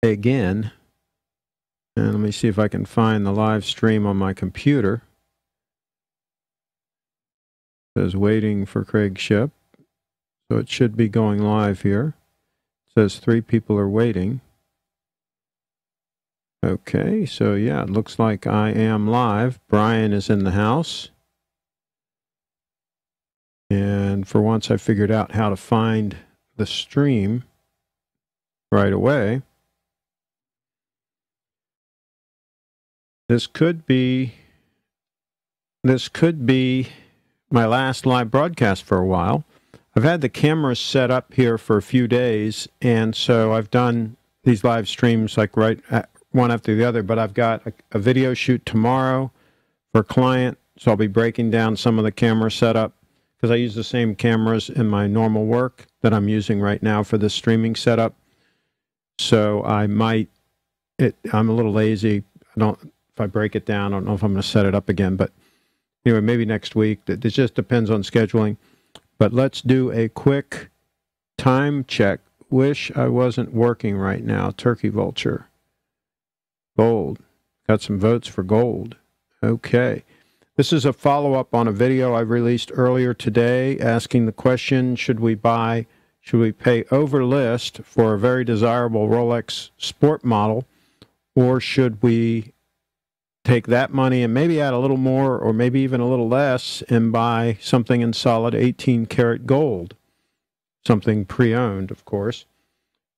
again. And let me see if I can find the live stream on my computer. It says waiting for Craig Ship. So it should be going live here. It says 3 people are waiting. Okay, so yeah, it looks like I am live. Brian is in the house. And for once I figured out how to find the stream right away. This could be my last live broadcast for a while. I've had the cameras set up here for a few days, and so I've done these live streams like one after the other, but I've got a video shoot tomorrow for a client, so I'll be breaking down some of the camera setup because I use the same cameras in my normal work that I'm using right now for the streaming setup. So I'm a little lazy. If I break it down, I don't know if I'm going to set it up again, but anyway, maybe next week. It just depends on scheduling. But let's do a quick time check. Wish I wasn't working right now. Turkey Vulture. Gold. Got some votes for gold. Okay. This is a follow-up on a video I released earlier today asking the question, should we pay over list for a very desirable Rolex sport model, or should we take that money and maybe add a little more or maybe even a little less and buy something in solid 18-karat gold, something pre-owned, of course.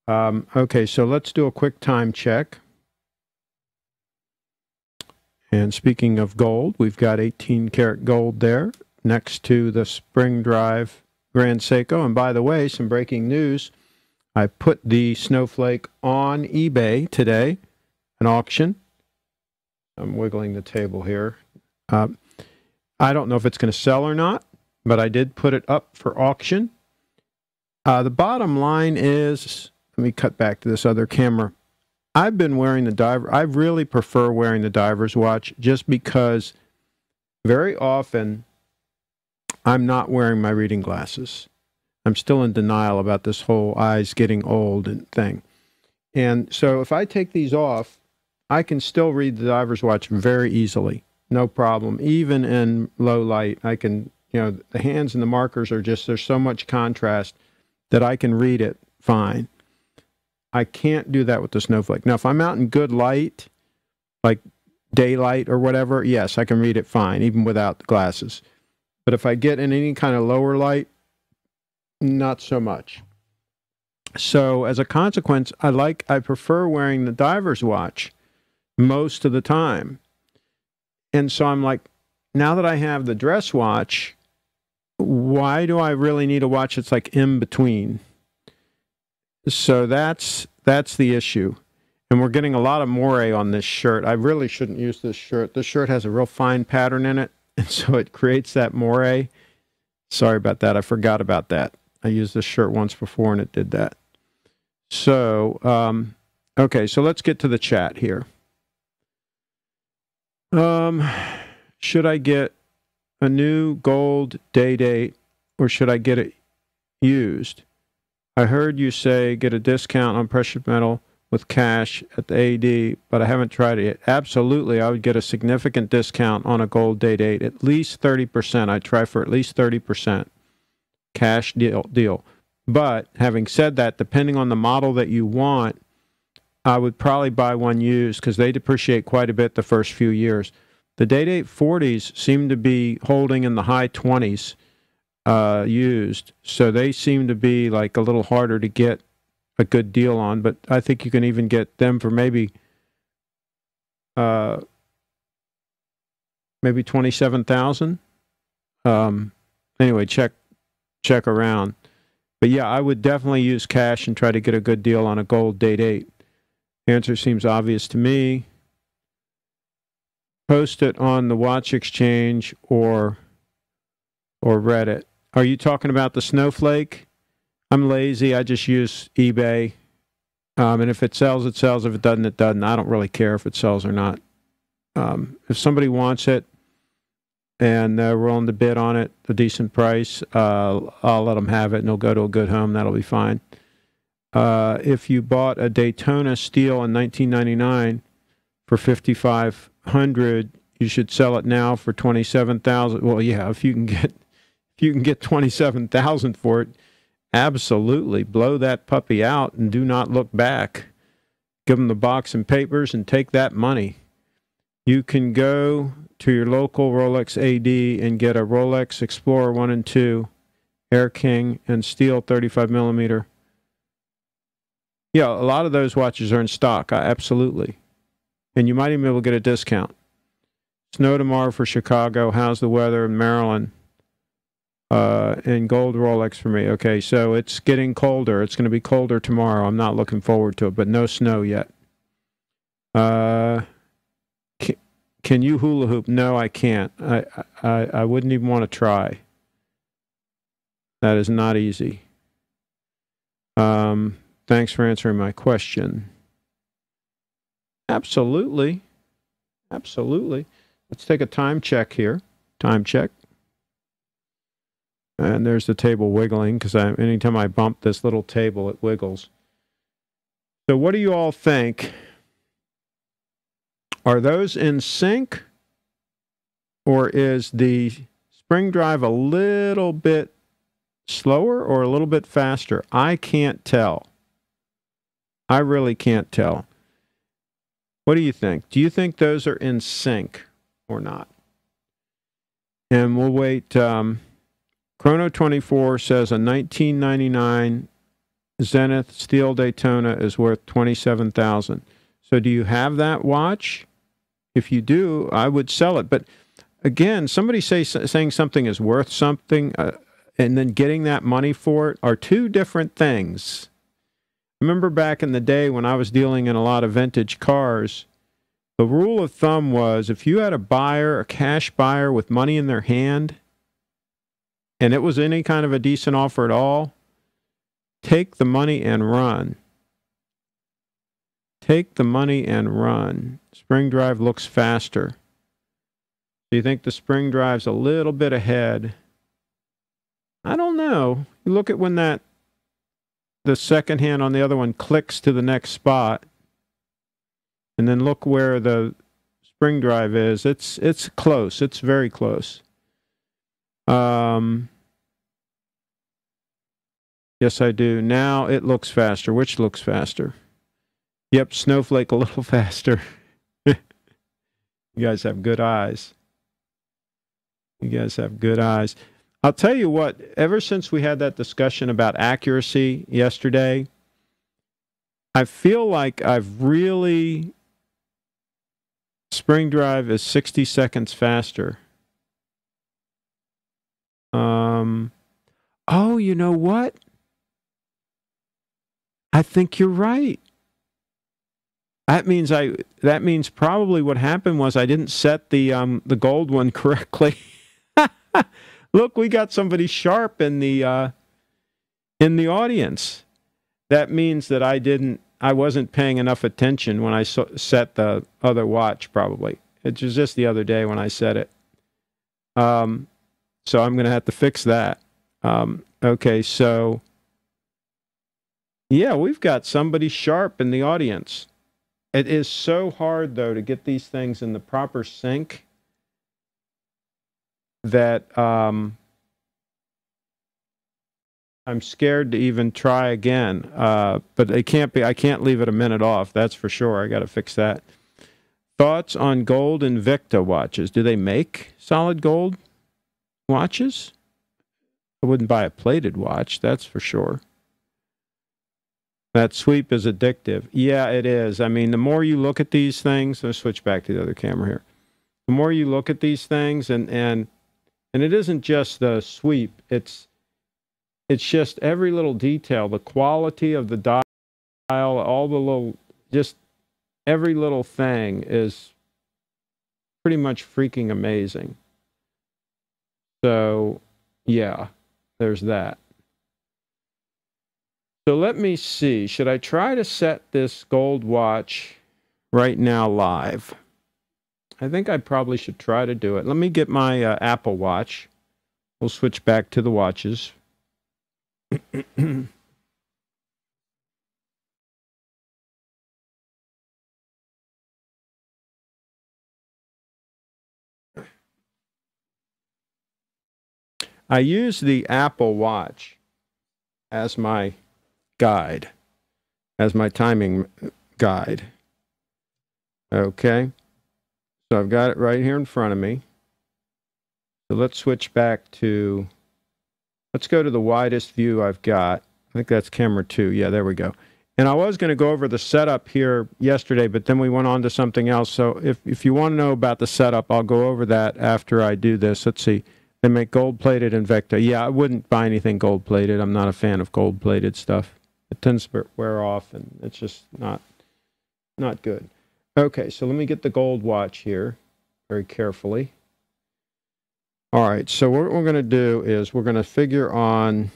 Okay, so let's do a quick time check. And speaking of gold, we've got 18-karat gold there next to the Spring Drive Grand Seiko. And by the way, some breaking news. I put the Snowflake on eBay today, an auction. I'm wiggling the table here. I don't know if it's going to sell or not, but I did put it up for auction. The bottom line is, let me cut back to this other camera. I've been wearing the diver. I really prefer wearing the diver's watch just because very often I'm not wearing my reading glasses. I'm still in denial about this whole eyes getting old and thing. And so if I take these off, I can still read the diver's watch very easily, no problem. Even in low light, I can, the hands and the markers are just, there's so much contrast that I can read it fine. I can't do that with the Snowflake. Now, if I'm out in good light, like daylight or whatever, yes, I can read it fine, even without the glasses. But if I get in any kind of lower light, not so much. So as a consequence, I prefer wearing the diver's watch most of the time. And so I'm like, now that I have the dress watch, why do I really need a watch that's like in between? So that's the issue. And we're getting a lot of moire on this shirt. I really shouldn't use this shirt. This shirt has a real fine pattern in it, and so it creates that moire. Sorry about that. I forgot about that. I used this shirt once before, and it did that. So, okay, so let's get to the chat here. Should I get a new gold day date, or should I get it used? I heard you say get a discount on precious metal with cash at the AD, but I haven't tried it yet. Absolutely, I would get a significant discount on a gold day date, at least 30%. I'd try for at least 30% cash deal. But having said that, depending on the model that you want, I would probably buy one used because they depreciate quite a bit the first few years. The day date 40s seem to be holding in the high 20s. Used, so they seem to be like a little harder to get a good deal on, but I think you can even get them for maybe 27,000. Anyway, check around. But yeah, I would definitely use cash and try to get a good deal on a gold date 8. Answer seems obvious to me. Post it on the Watch Exchange or Reddit. Are you talking about the Snowflake? I'm lazy. I just use eBay. And if it sells, it sells. If it doesn't, it doesn't. I don't really care if it sells or not. If somebody wants it and they're willing to bid on it, a decent price, I'll let them have it and it'll go to a good home. That'll be fine. if you bought a Daytona steel in 1999 for $5,500, you should sell it now for $27,000. Well, yeah, if you can get $27,000 for it, absolutely blow that puppy out and do not look back. Give them the box and papers and take that money. You can go to your local Rolex AD and get a Rolex Explorer 1 and 2 Air King and steel 35 millimeter. Yeah, a lot of those watches are in stock, absolutely. And you might even be able to get a discount. Snow tomorrow for Chicago. How's the weather in Maryland? And gold Rolex for me. Okay, so it's getting colder. It's going to be colder tomorrow. I'm not looking forward to it, but no snow yet. Can you hula hoop? No, I can't. I wouldn't even want to try. That is not easy. Thanks for answering my question. Absolutely. Absolutely. Let's take a time check here. Time check. And there's the table wiggling because anytime I bump this little table, it wiggles. So what do you all think? Are those in sync? Or is the spring drive a little bit slower or a little bit faster? I can't tell. I really can't tell. What do you think? Do you think those are in sync or not? And we'll wait. Chrono 24 says a 1999 Zenith Steel Daytona is worth $27,000. So do you have that watch? If you do, I would sell it. But again, somebody saying something is worth something and then getting that money for it are two different things. Remember back in the day when I was dealing in a lot of vintage cars, the rule of thumb was if you had a buyer, a cash buyer with money in their hand, and it was any kind of a decent offer at all, take the money and run. Take the money and run. Spring drive looks faster. Do you think the spring drive's a little bit ahead? I don't know. You look at when the second hand on the other one clicks to the next spot, and then look where the spring drive is. It's close. It's very close. Yes, I do. Now it looks faster. Which looks faster? Yep, Snowflake a little faster. You guys have good eyes. You guys have good eyes. I'll tell you what, ever since we had that discussion about accuracy yesterday, I feel like I've really... Spring drive is 60 seconds faster. Oh, you know what? I think you're right. That means probably what happened was I didn't set the gold one correctly. Look, we got somebody sharp in the audience. That means that I wasn't paying enough attention when I set the other watch, probably. It was just the other day when I set it. So I'm going to have to fix that. Okay, so yeah, we've got somebody sharp in the audience. It is so hard, though, to get these things in the proper sync that I'm scared to even try again. But it can't be. I can't leave it a minute off. That's for sure. I got to fix that. Thoughts on gold Invicta watches? Do they make solid gold watches? I wouldn't buy a plated watch. That's for sure. That sweep is addictive. Yeah, it is. I mean, the more you look at these things, let's switch back to the other camera here. The more you look at these things, and it isn't just the sweep. It's just every little detail, the quality of the dial, all the little, just every little thing is pretty much freaking amazing. So, yeah, there's that. So let me see. Should I try to set this gold watch right now live? I think I probably should try to do it. Let me get my Apple Watch. We'll switch back to the watches. I use the Apple Watch as my guide, as my timing guide. Okay, so I've got it right here in front of me. So let's switch back to, let's go to the widest view I've got. I think that's camera 2. Yeah, there we go. And I was going to go over the setup here yesterday, but then we went on to something else. So if you want to know about the setup, I'll go over that after I do this. Let's see. They make gold-plated Invicta. Yeah, I wouldn't buy anything gold-plated. I'm not a fan of gold-plated stuff. It tends to wear off, and it's just not good. Okay, so let me get the gold watch here very carefully. All right, so what we're going to do is we're going to figure on,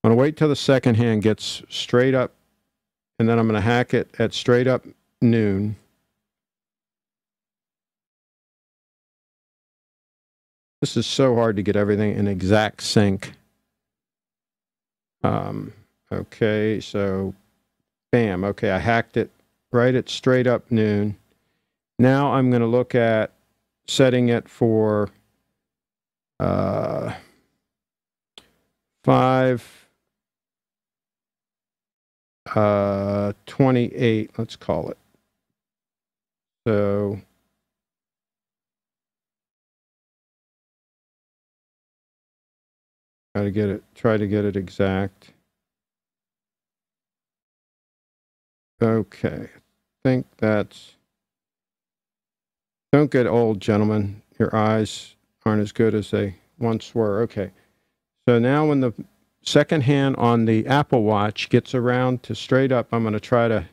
I'm going to wait till the second hand gets straight up, and then I'm going to hack it at straight up noon. This is so hard to get everything in exact sync. Okay, so bam. Okay, I hacked it right at straight up noon. Now I'm going to look at setting it for 5:28, let's call it. So try to get it exact. Okay, I think that's, don't get old, gentlemen. Your eyes aren't as good as they once were. Okay, so now when the second hand on the Apple Watch gets around to straight up, I'm going to try to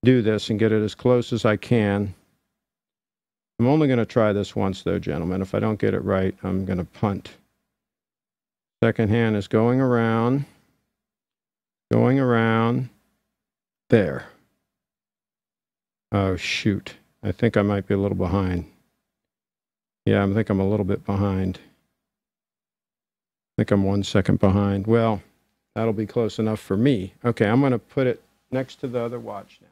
do this and get it as close as I can. I'm only going to try this once, though, gentlemen. If I don't get it right, I'm going to punt. Second hand is going around. There. Oh, shoot. I think I might be a little behind. Yeah, I think I'm a little bit behind. I think I'm 1 second behind. Well, that'll be close enough for me. Okay, I'm going to put it next to the other watch now.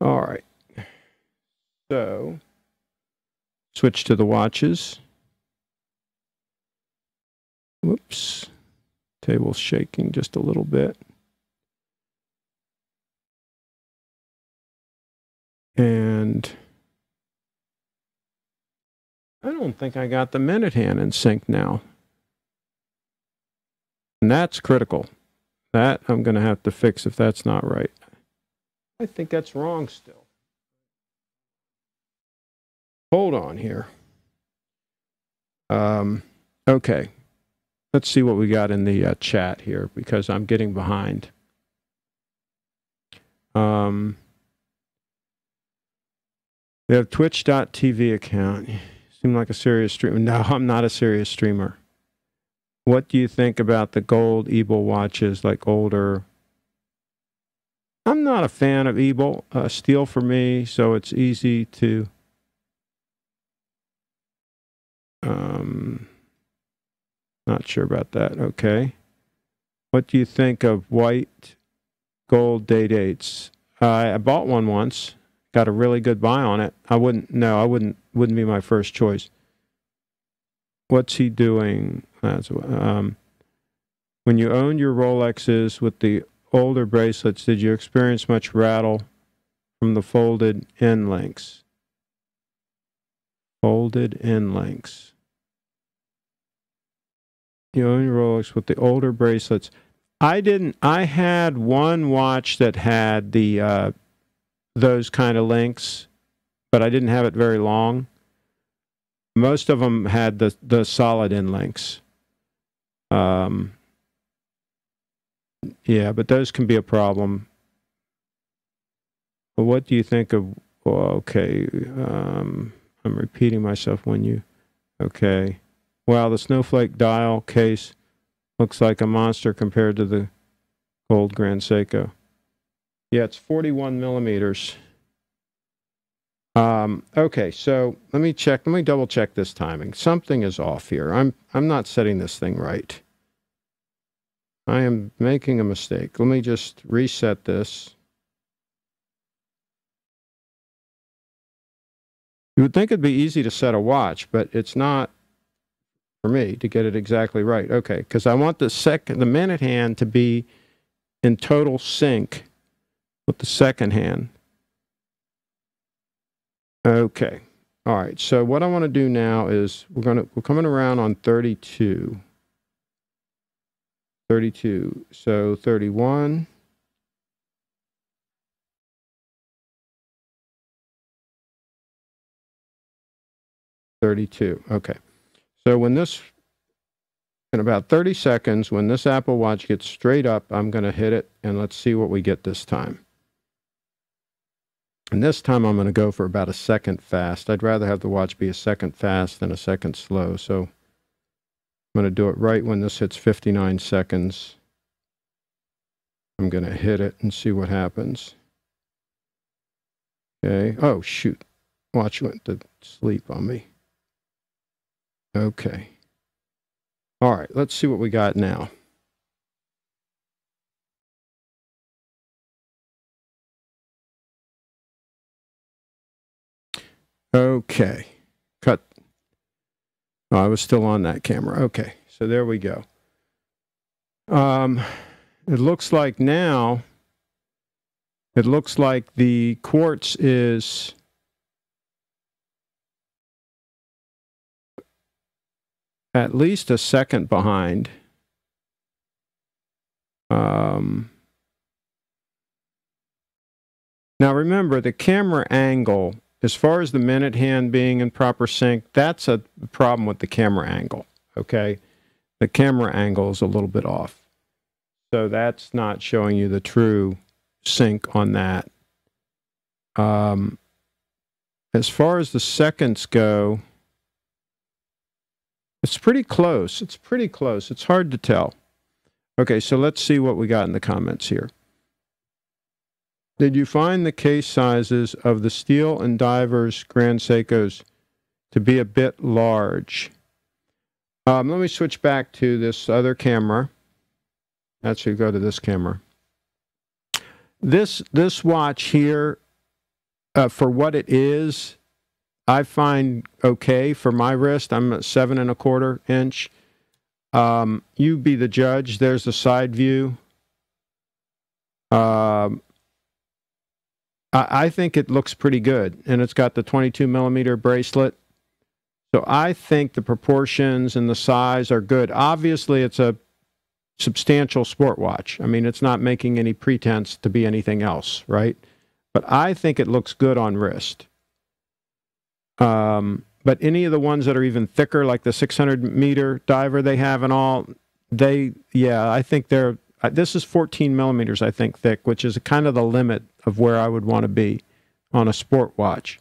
All right. So, switch to the watches. Whoops. Table's shaking just a little bit. And I don't think I got the minute hand in sync now. And that's critical. That I'm going to have to fix if that's not right. I think that's wrong still. Hold on here. Okay. Let's see what we got in the chat here, because I'm getting behind. We have Twitch.tv account. You seem like a serious streamer. No, I'm not a serious streamer. What do you think about the gold Ebel watches, like older? I'm not a fan of Ebel. Steel for me, so it's easy to... not sure about that. Okay. What do you think of white gold day dates? I bought one once. Got a really good buy on it. I wouldn't be my first choice. What's he doing? When you owned your Rolexes with the older bracelets, did you experience much rattle from the folded end links? Folded end links. You own your Rolex with the older bracelets. I didn't. I had one watch that had the those kind of links, but I didn't have it very long. Most of them had the solid end links. Yeah, but those can be a problem. But what do you think of? Well, okay, I'm repeating myself when you. Okay. Wow, the snowflake dial case looks like a monster compared to the gold Grand Seiko. Yeah, it's 41 millimeters. Okay, so let me double check this timing. Something is off here. I'm not setting this thing right. I am making a mistake. Let me just reset this. You would think it'd be easy to set a watch, but it's not for me to get it exactly right. Okay, because I want the minute hand to be in total sync with the second hand. Okay. All right. So what I want to do now is we're coming around on 32. 32. So 31. 32. Okay. So in about 30 seconds, when this Apple Watch gets straight up, I'm going to hit it, and let's see what we get this time. And this time I'm going to go for about a second fast. I'd rather have the watch be a second fast than a second slow. So I'm going to do it right when this hits 59 seconds. I'm going to hit it and see what happens. Okay. Oh, shoot. Watch went to sleep on me. Okay. All right. Let's see what we got now. Okay. Cut. Oh, I was still on that camera. Okay. So there we go. It looks like now, it looks like the quartz is at least a second behind. Now remember, the camera angle, as far as the minute hand being in proper sync, that's a problem with the camera angle, okay? The camera angle is a little bit off. So that's not showing you the true sync on that. As far as the seconds go, it's pretty close. It's pretty close. It's hard to tell. Okay, so let's see what we got in the comments here. Did you find the case sizes of the Steel and Divers Grand Seikos to be a bit large? Let me switch back to this other camera. Actually, go to this camera. This watch here, for what it is, I find okay for my wrist. I'm at 7 1/4 inch. You be the judge. There's the side view. I think it looks pretty good, and it's got the 22 millimeter bracelet. So I think the proportions and the size are good. Obviously, it's a substantial sport watch. I mean, it's not making any pretense to be anything else, right? But I think it looks good on wrist. But any of the ones that are even thicker, like the 600-meter diver they have and all, I think they're, this is 14 millimeters, I think, thick, which is kind of the limit of where I would want to be on a sport watch.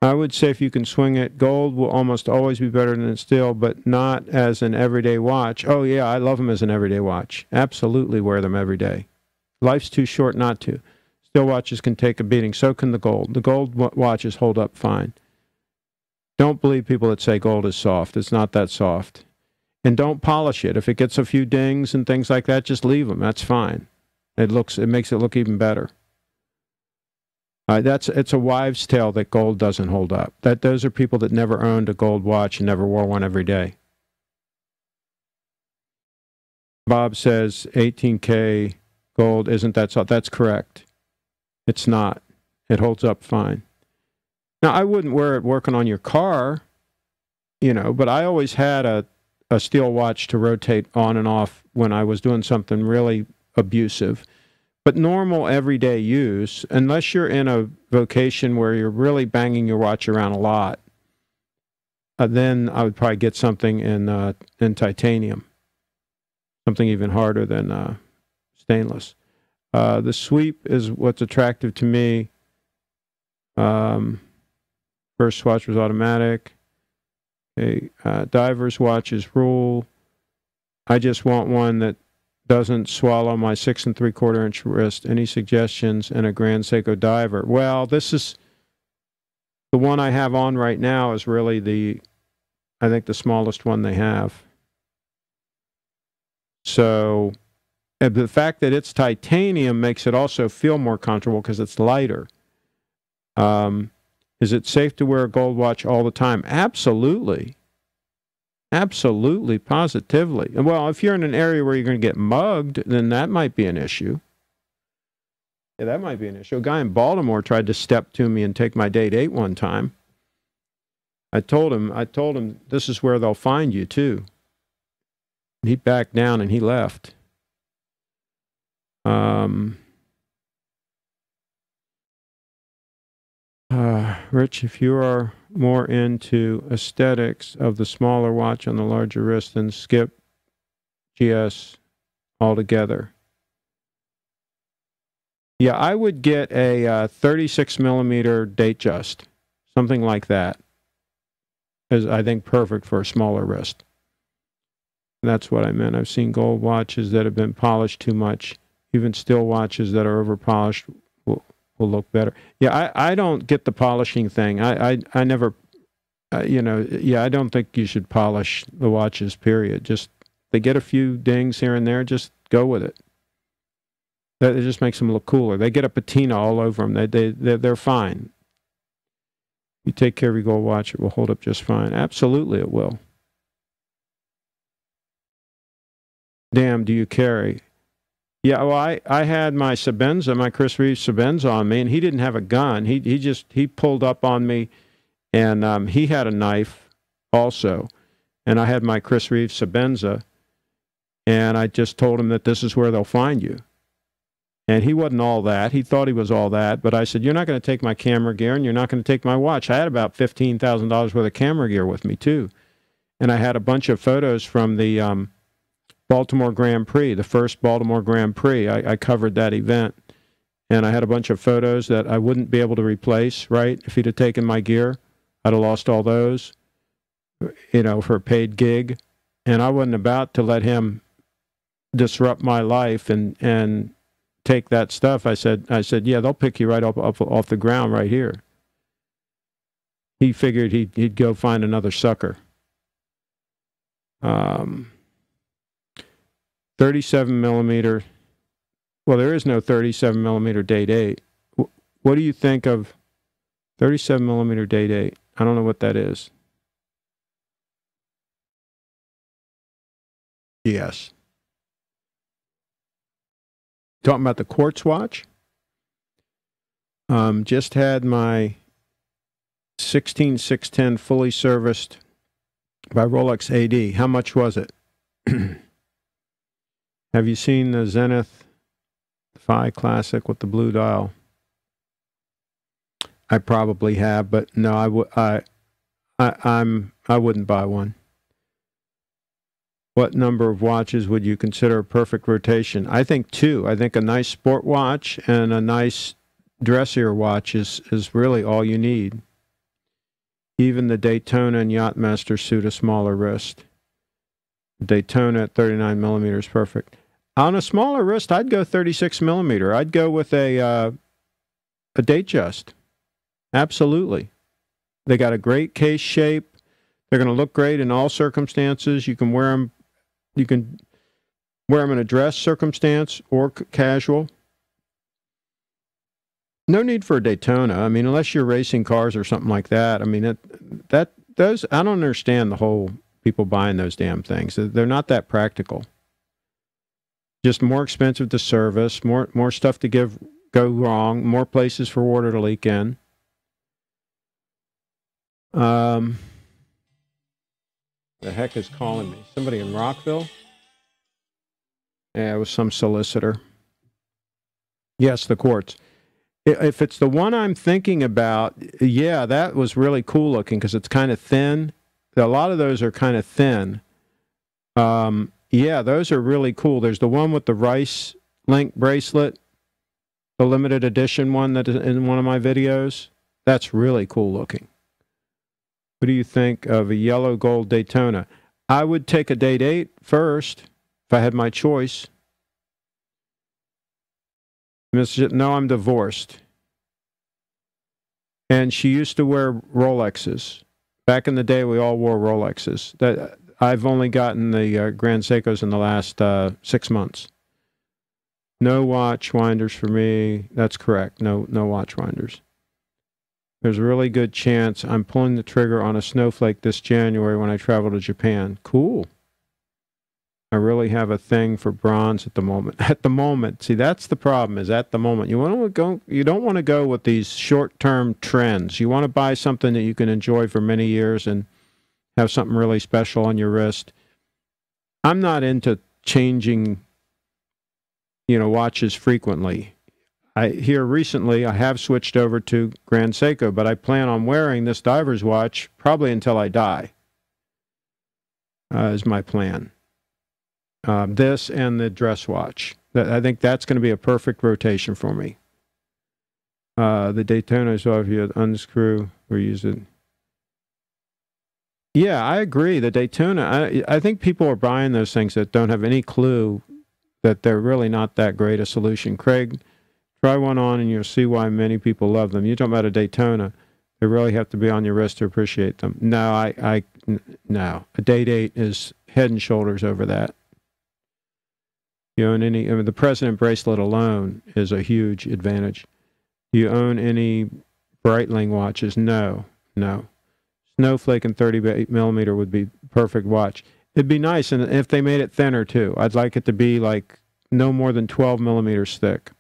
I would say if you can swing it, gold will almost always be better than steel, but not as an everyday watch. Oh, yeah, I love them as an everyday watch. Absolutely wear them every day. Life's too short not to. Steel watches can take a beating. So can the gold. The gold watches hold up fine. Don't believe people that say gold is soft. It's not that soft. And don't polish it. If it gets a few dings and things like that, just leave them. That's fine. It makes it look even better. It's a wives' tale that gold doesn't hold up. Those are people that never owned a gold watch and never wore one every day. Bob says 18K gold isn't that soft. That's correct. It's not. It holds up fine. Now, I wouldn't wear it working on your car, but I always had a steel watch to rotate on and off when I was doing something really abusive. But normal everyday use, unless you're in a vocation where you're really banging your watch around a lot, then I would probably get something in titanium, something even harder than stainless. The sweep is what's attractive to me. First watch was automatic. Okay, diver's watches rule. I just want one that doesn't swallow my 6 3/4 inch wrist. Any suggestions? And a Grand Seiko diver. Well, this is the one I have on right now is really I think the smallest one they have. So the fact that it's titanium makes it also feel more comfortable because it's lighter. Is it safe to wear a gold watch all the time? Absolutely. Absolutely, positively. Well, if you're in an area where you're going to get mugged, then that might be an issue. Yeah, that might be an issue. A guy in Baltimore tried to step to me and take my date one time. I told him, this is where they'll find you, too. And he backed down and he left. Rich, if you are more into aesthetics of the smaller watch on the larger wrist, then skip GS altogether. Yeah, I would get a 36 millimeter Datejust, something like that, is I think perfect for a smaller wrist. That's what I meant. I've seen gold watches that have been polished too much. Even still watches that are over polished will look better. Yeah, I don't get the polishing thing. I never, I don't think you should polish the watches, period. Just, they get a few dings here and there, just go with it. It just makes them look cooler. They get a patina all over them. They're fine. You take care of your gold watch, it will hold up just fine. Absolutely, it will. Damn, do you carry? Yeah, well, I had my Sebenza, my Chris Reeves Sebenza on me, and he didn't have a gun. He pulled up on me, and he had a knife also. And I had my Chris Reeves Sebenza, and I just told him that this is where they'll find you. And he wasn't all that. He thought he was all that. But I said, you're not going to take my camera gear, and you're not going to take my watch. I had about $15,000 worth of camera gear with me, too. And I had a bunch of photos from the Baltimore Grand Prix, the first Baltimore Grand Prix. I covered that event. And I had a bunch of photos that I wouldn't be able to replace, right? If he'd have taken my gear, I'd have lost all those, for a paid gig. And I wasn't about to let him disrupt my life and take that stuff. I said, yeah, they'll pick you right up off the ground right here. He figured he'd go find another sucker. 37 millimeter. Well, there is no 37 millimeter Date 8. What do you think of 37 millimeter Date 8? I don't know what that is. Yes. Talking about the quartz watch. Just had my 16610 fully serviced by Rolex AD. How much was it? Have you seen the Zenith Phi Classic with the blue dial? I probably have, but no, I wouldn't buy one. What number of watches would you consider a perfect rotation? I think 2. I think a nice sport watch and a nice dressier watch is really all you need. Even the Daytona and Yachtmaster suit a smaller wrist. Daytona at 39 millimeters, perfect. On a smaller wrist, I'd go 36 millimeter. I'd go with a Datejust. Absolutely. They got a great case shape. They're going to look great in all circumstances. You can wear them. You can wear them in a dress circumstance or casual. No need for a Daytona. I mean, unless you're racing cars or something like that. I mean, those. I don't understand the whole people buying those damn things. They're not that practical. Just more expensive to service, more stuff to go wrong, more places for water to leak in. The heck is calling me? Somebody in Rockville? Yeah, it was some solicitor. Yes, the quartz. If it's the one I'm thinking about, yeah, that was really cool looking because it's kind of thin. A lot of those are kind of thin. Yeah, those are really cool. There's the one with the rice link bracelet, the limited edition one that is in one of my videos. That's really cool looking. What do you think of a yellow gold Daytona? I would take a Date 8 first if I had my choice. No, I'm divorced. And she used to wear Rolexes. Back in the day, we all wore Rolexes. I've only gotten the Grand Seikos in the last 6 months. No watch winders for me. That's correct. No watch winders. There's a really good chance I'm pulling the trigger on a snowflake this January when I travel to Japan. Cool. I really have a thing for bronze at the moment. At the moment. See, that's the problem, is at the moment. You don't want to go with these short-term trends. You want to buy something that you can enjoy for many years and have something really special on your wrist. I'm not into changing, watches frequently. Here recently, I have switched over to Grand Seiko, but I plan on wearing this diver's watch probably until I die, is my plan. This and the dress watch. I think that's going to be a perfect rotation for me. The Daytona, so if you unscrew or use it. Yeah, I agree. The Daytona, I think people are buying those things that don't have any clue that they're really not that great a solution. Craig, try one on and you'll see why many people love them. You're talking about a Daytona. They really have to be on your wrist to appreciate them. No, no. A Date 8 is head and shoulders over that. You own the President bracelet alone is a huge advantage. Do you own any Breitling watches? No. Snowflake and 38 millimeter would be perfect watch. It'd be nice, and if they made it thinner too. I'd like it to be like no more than 12 millimeters thick.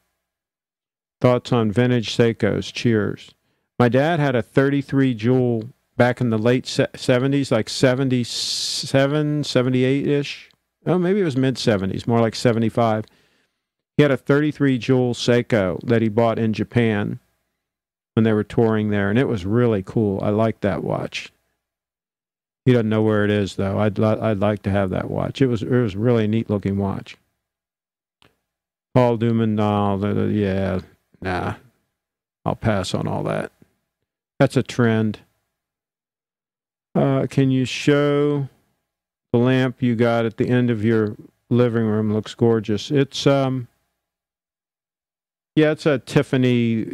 Thoughts on vintage Seikos? Cheers. My dad had a 33 jewel back in the late 70s, like 77, 78-ish. Oh, maybe it was mid-70s, more like 75. He had a 33 jewel Seiko that he bought in Japan when they were touring there, and it was really cool. I like that watch. He doesn't know where it is, though. I'd like to have that watch. It was really a neat-looking watch. Paul Duman, yeah, nah. I'll pass on all that. That's a trend. Can you show the lamp you got at the end of your living room? Looks gorgeous. It's it's a Tiffany,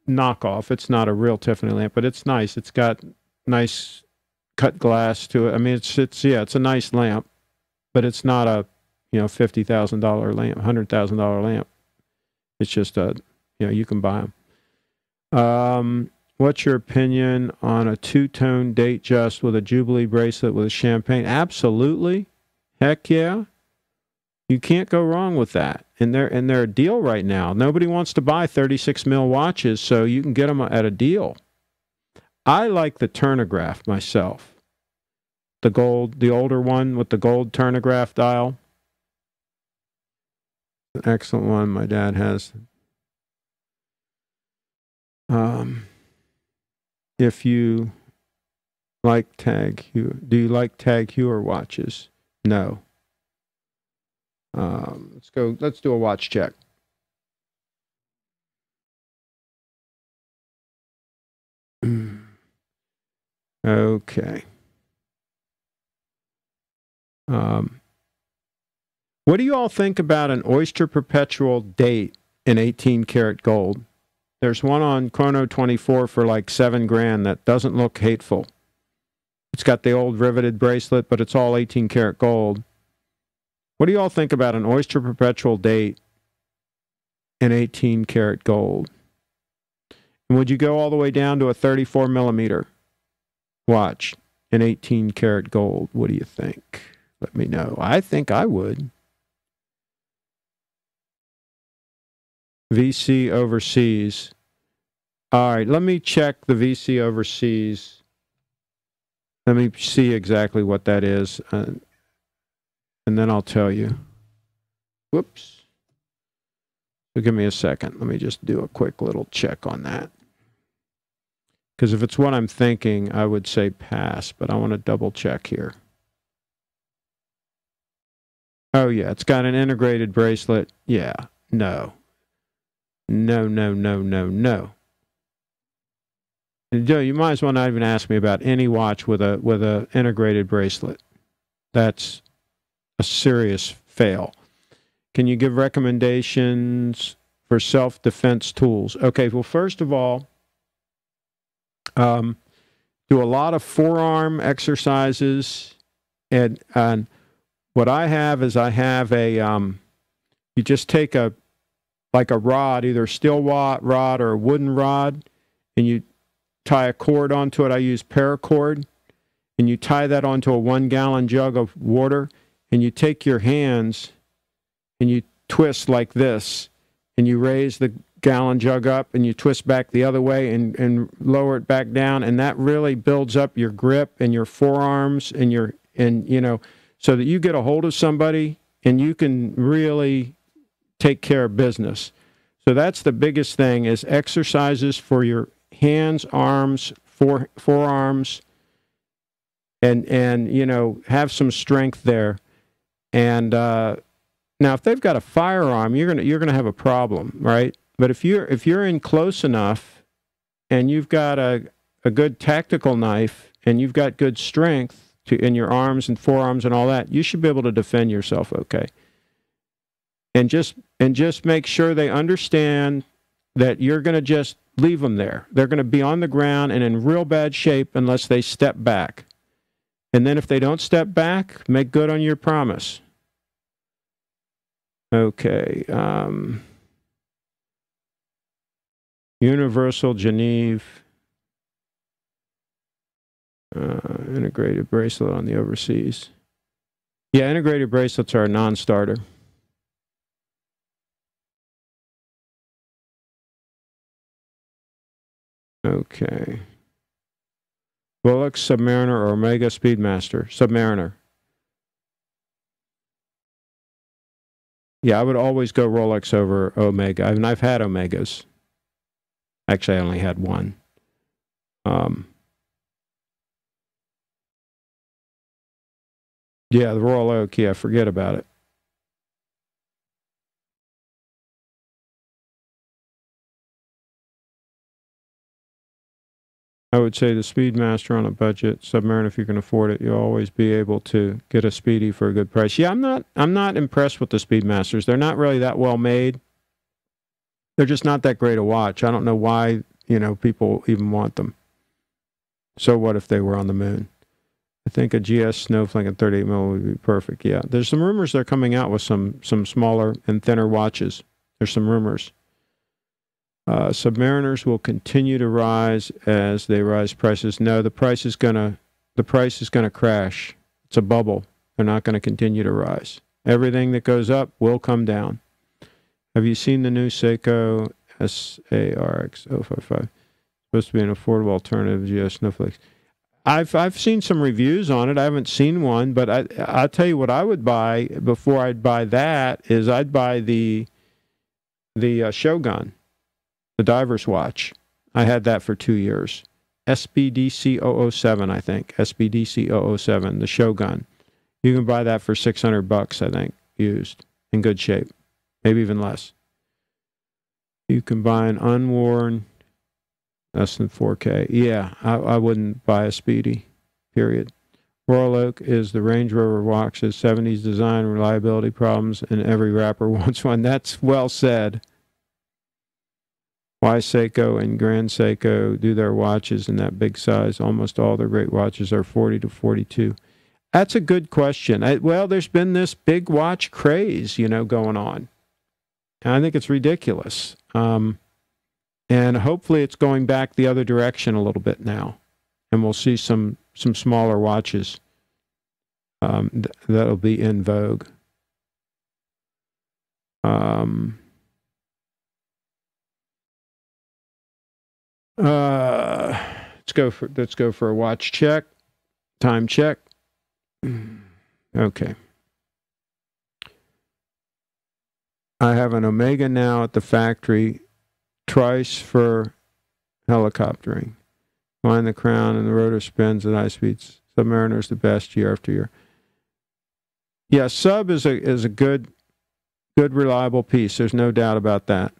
knockoff. It's not a real Tiffany lamp, but it's nice. It's got nice cut glass to it. I mean, it's a nice lamp, but it's not a $50,000 lamp, $100,000 lamp. It's just you can buy them. What's your opinion on a two-tone date just with a Jubilee bracelet with a champagne? Absolutely. Heck yeah. You can't go wrong with that. And they're a deal right now. Nobody wants to buy 36 mil watches, so you can get them at a deal. I like the turnograph myself. The older one with the gold turnograph dial. An excellent one my dad has. If you like Tag Heuer, do you like Tag Heuer watches? No. Let's do a watch check. Okay. What do you all think about an Oyster Perpetual date in 18 karat gold? There's one on Chrono 24 for like $7,000 that doesn't look hateful. It's got the old riveted bracelet, but it's all 18 karat gold. What do you all think about an Oyster Perpetual date in 18 karat gold? And would you go all the way down to a 34 millimeter watch in 18 karat gold? What do you think? Let me know. I think I would. VC overseas. All right, let me check the VC overseas. Let me see exactly what that is, and then I'll tell you. Whoops. So give me a second. Let me just do a quick little check on that. Because if it's what I'm thinking, I would say pass, but I want to double check here. Oh, yeah, it's got an integrated bracelet. Yeah, no. No. Joe, you might as well not even ask me about any watch with a integrated bracelet. That's a serious fail. Can you give recommendations for self-defense tools? Okay, well, first of all, do a lot of forearm exercises, and what I have is I have a You just take like a rod, either a steel rod or a wooden rod, and you tie a cord onto it. I use paracord, and you tie that onto a 1-gallon jug of water, and you take your hands and you twist like this, and you raise the gallon jug up, and you twist back the other way and lower it back down, and that really builds up your grip and your forearms and so that you get a hold of somebody and you can really take care of business. So that's the biggest thing, is exercises for your hands, arms, forearms, and have some strength there. And now, if they've got a firearm, you're gonna have a problem, right? But if you're in close enough, and you've got a good tactical knife, and you've got good strength in your arms and forearms and all that, you should be able to defend yourself okay. And just make sure they understand that you're going to just leave them there. They're going to be on the ground and in real bad shape unless they step back. And then if they don't step back, make good on your promise. Okay. Universal Geneve. Integrated bracelet on the overseas. Yeah, integrated bracelets are a non-starter. Okay. Rolex, Submariner, or Omega Speedmaster? Submariner. Yeah, I would always go Rolex over Omega. I mean, I've had Omegas. Actually, I only had one. Yeah, the Royal Oak, yeah, forget about it. I would say the Speedmaster on a budget, Submariner if you can afford it, you'll always be able to get a Speedy for a good price. Yeah, I'm not impressed with the Speedmasters. They're not really that well made. They're just not that great a watch. I don't know why, people even want them. So what if they were on the moon? I think a GS Snowflake at 38 mil would be perfect. Yeah, there's some rumors they're coming out with some smaller and thinner watches. There's some rumors. Submariners will continue to rise as they rise prices. No, the price is gonna crash. It's a bubble. They're not going to continue to rise. Everything that goes up will come down. Have you seen the new Seiko SARX 055? Supposed to be an affordable alternative to GS Snowflakes. I've seen some reviews on it. I haven't seen one, but I'll tell you what I would buy before I'd buy that is I'd buy the Shogun. The diver's watch. I had that for 2 years. SBDC 007, I think. SBDC 007, the Shogun. You can buy that for $600, I think, used, in good shape. Maybe even less. You can buy an unworn, less than 4K. Yeah, I wouldn't buy a Speedy, period. Royal Oak is the Range Rover watch's 70s design, reliability problems, and every rapper wants one. That's well said. Why Seiko and Grand Seiko do their watches in that big size? Almost all their great watches are 40 to 42. That's a good question. Well, there's been this big watch craze, going on. And I think it's ridiculous. And hopefully it's going back the other direction a little bit now. And we'll see some smaller watches that'll be in vogue. Let's go for a watch check. Time check. Okay. I have an Omega now at the factory. Trice for helicoptering. Find the crown and the rotor spins at high speeds. Submariner's the best year after year. Yeah, Sub is a good reliable piece. There's no doubt about that.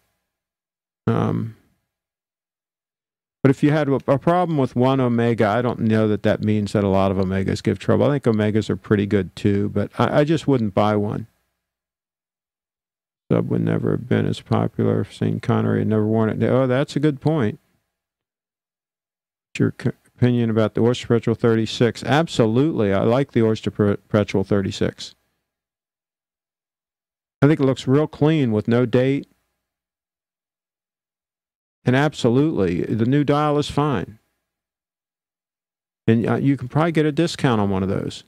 But if you had a problem with one Omega, I don't know that means that a lot of Omegas give trouble. I think Omegas are pretty good too, but I just wouldn't buy one. Sub would never have been as popular if St. Connery had never worn it. Oh, that's a good point. What's your opinion about the Oyster Perpetual 36? Absolutely. I like the Oyster Perpetual 36. I think it looks real clean with no date. And absolutely, the new dial is fine. And you can probably get a discount on one of those.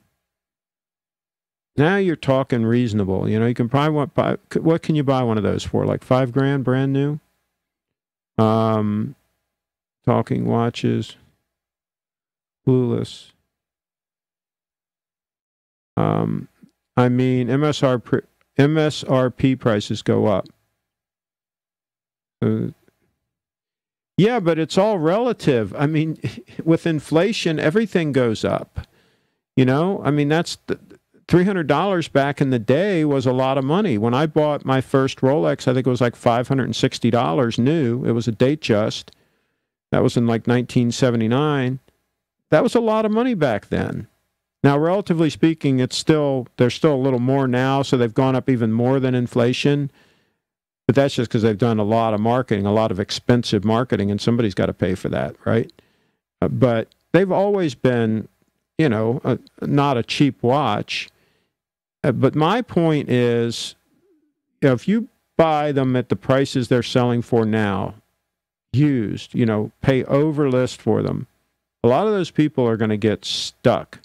Now you're talking reasonable. You know, you can probably buy, what can you buy one of those for? Like $5,000 brand new? Talking watches, clueless. I mean, MSRP prices go up. Yeah, but it's all relative. I mean, with inflation, everything goes up. You know, I mean, that's $300 back in the day was a lot of money. When I bought my first Rolex, I think it was like $560 new. It was a Datejust. That was in like 1979. That was a lot of money back then. Now, relatively speaking, they're still a little more now, so they've gone up even more than inflation. But that's just because they've done a lot of marketing, a lot of expensive marketing, and somebody's got to pay for that, right? But they've always been, you know, not a cheap watch. But my point is, you know, if you buy them at the prices they're selling for now, used, you know, pay over list for them, a lot of those people are going to get stuck.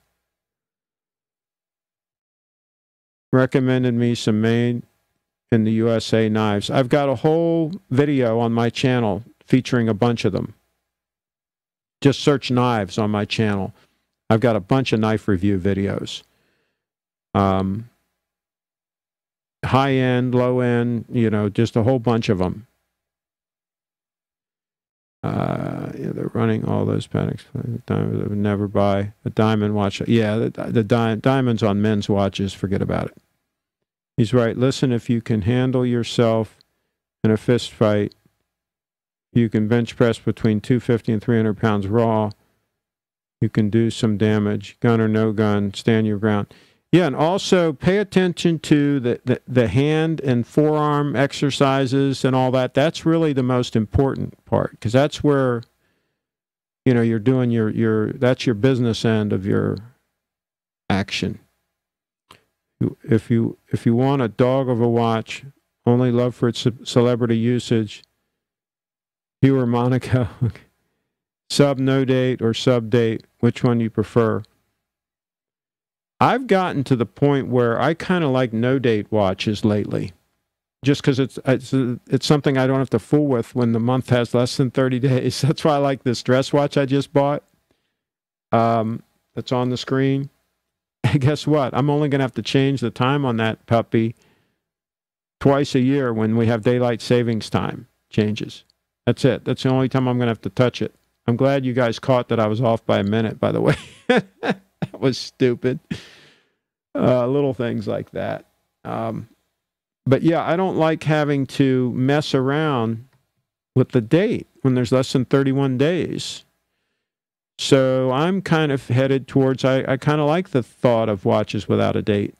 Recommended me some made in the USA knives. I've got a whole video on my channel featuring a bunch of them. Just search knives on my channel. I've got a bunch of knife review videos. High end, low end, you know, just a whole bunch of them. Yeah, they're running all those Pateks. I would never buy a diamond watch. Yeah, the diamonds on men's watches, forget about it. He's right. Listen, if you can handle yourself in a fist fight, you can bench press between 250 and 300 pounds raw. You can do some damage, gun or no gun, stand your ground. Yeah, and also pay attention to the hand and forearm exercises and all that. That's really the most important part, because that's where, you know, you're doing that's your business end of your action. If you want a dog of a watch, only love for its celebrity usage, Hue or Monaco, sub no date or sub date, which one you prefer? I've gotten to the point where I kind of like no date watches lately, just because it's something I don't have to fool with when the month has less than 30 days. That's why I like this dress watch I just bought. That's on the screen. And guess what? I'm only going to have to change the time on that puppy twice a year when we have daylight savings time changes. That's it. That's the only time I'm going to have to touch it. I'm glad you guys caught that I was off by a minute, by the way. That was stupid. Little things like that. But yeah, I don't like having to mess around with the date when there's less than 31 days. So I'm kind of headed towards, I kind of like the thought of watches without a date.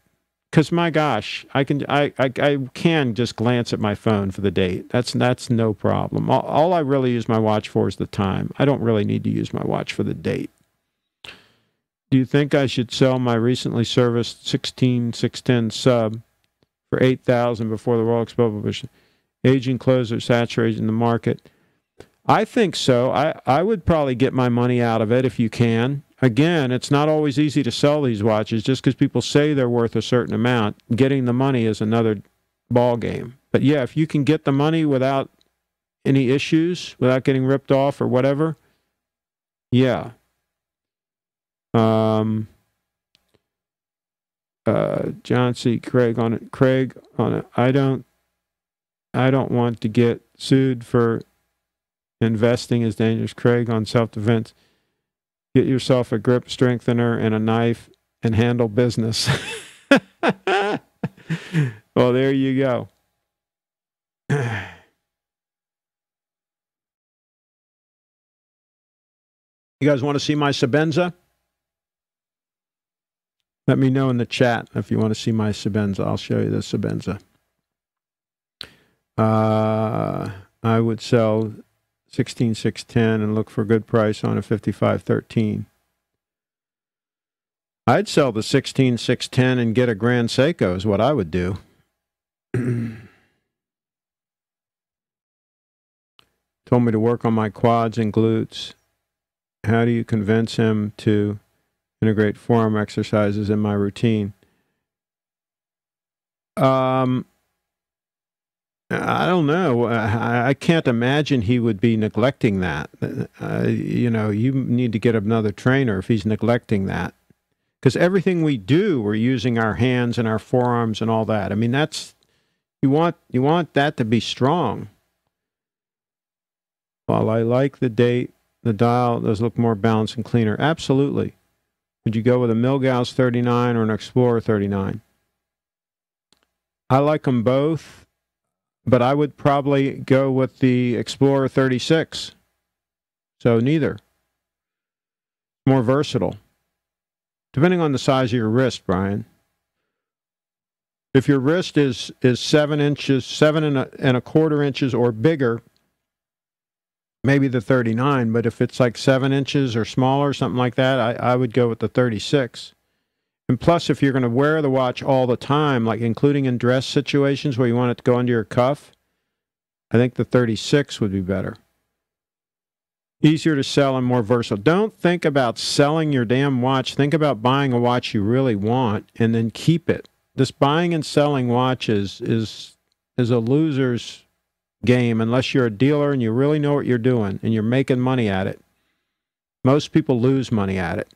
Because my gosh, I can just glance at my phone for the date. That's no problem. All I really use my watch for is the time. I don't really need to use my watch for the date. Do you think I should sell my recently serviced 16610 sub for $8,000 before the Rolex bubble burst? Aging clothes are saturated in the market. I think so. I would probably get my money out of it if you can. Again, it's not always easy to sell these watches just because people say they're worth a certain amount. Getting the money is another ball game. But yeah, if you can get the money without any issues, without getting ripped off or whatever, yeah. John C. Craig on it. I don't want to get sued for investing is dangerous. Craig on self-defense. Get yourself a grip strengthener and a knife and handle business. Well, there you go. You guys want to see my Sebenza? Let me know in the chat if you want to see my Sebenza. I'll show you the Sebenza. I would sell 16610 and look for a good price on a 5513. I'd sell the 16610 and get a Grand Seiko is what I would do. Told me to work on my quads and glutes. How do you convince him to integrate forearm exercises in my routine? I don't know. I can't imagine he would be neglecting that. You know, you need to get another trainer if he's neglecting that. Because everything we do, we're using our hands and our forearms and all that. I mean, that's you want that to be strong. While I like the dial does look more balanced and cleaner. Absolutely. Would you go with a Milgauss 39 or an Explorer 39? I like them both, but I would probably go with the Explorer 36. So neither. More versatile. Depending on the size of your wrist, Brian. If your wrist is 7 inches, 7.25 inches or bigger, maybe the 39, but if it's like 7 inches or smaller, something like that, I would go with the 36. And plus, if you're going to wear the watch all the time, like including in dress situations where you want it to go under your cuff, I think the 36 would be better. Easier to sell and more versatile. Don't think about selling your damn watch. Think about buying a watch you really want and then keep it. This buying and selling watches is a loser's game unless you're a dealer and you really know what you're doing and you're making money at it. Most people lose money at it.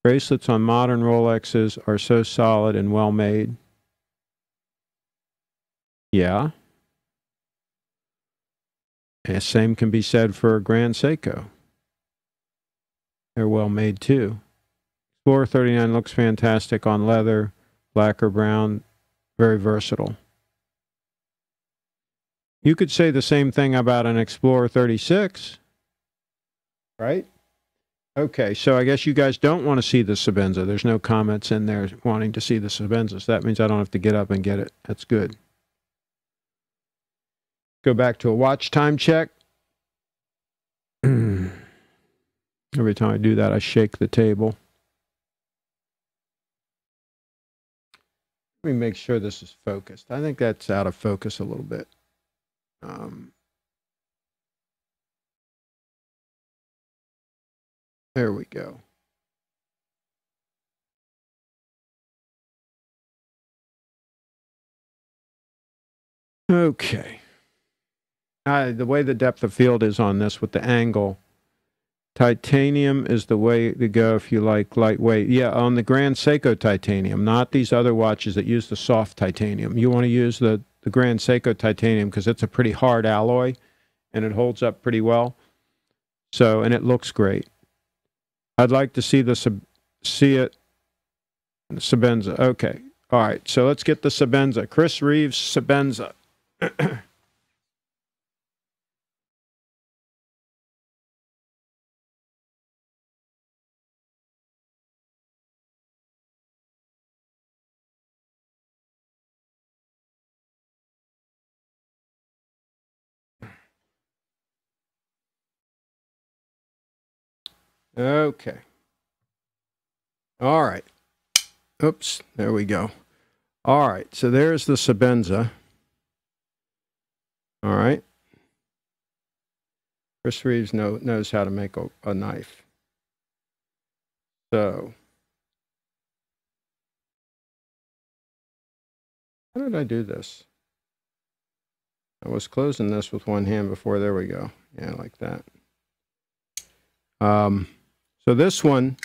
Bracelets on modern Rolexes are so solid and well made. Yeah. And same can be said for a Grand Seiko. They're well made too. Explorer 39 looks fantastic on leather, black or brown, very versatile. You could say the same thing about an Explorer 36, right? Okay, so I guess you guys don't want to see the Sebenza. There's no comments in there wanting to see the Sebenza, so that means I don't have to get up and get it. That's good. Go back to a watch time check. Every time I do that, I shake the table. Let me make sure this is focused. I think that's out of focus a little bit. There we go. Okay. The way the depth of field is on this with the angle, titanium is the way to go if you like lightweight. Yeah, on the Grand Seiko titanium, not these other watches that use the soft titanium. You want to use the Grand Seiko titanium because it's a pretty hard alloy and it holds up pretty well. So, and it looks great. I'd like to see it Sebenza. Okay. All right. So let's get the Sebenza. Chris Reeves Sebenza. Okay. All right. Oops. There we go. All right. So there's the Sebenza. All right. Chris Reeves knows how to make a knife. So, how did I do this? I was closing this with one hand before. There we go. Yeah, like that. So this one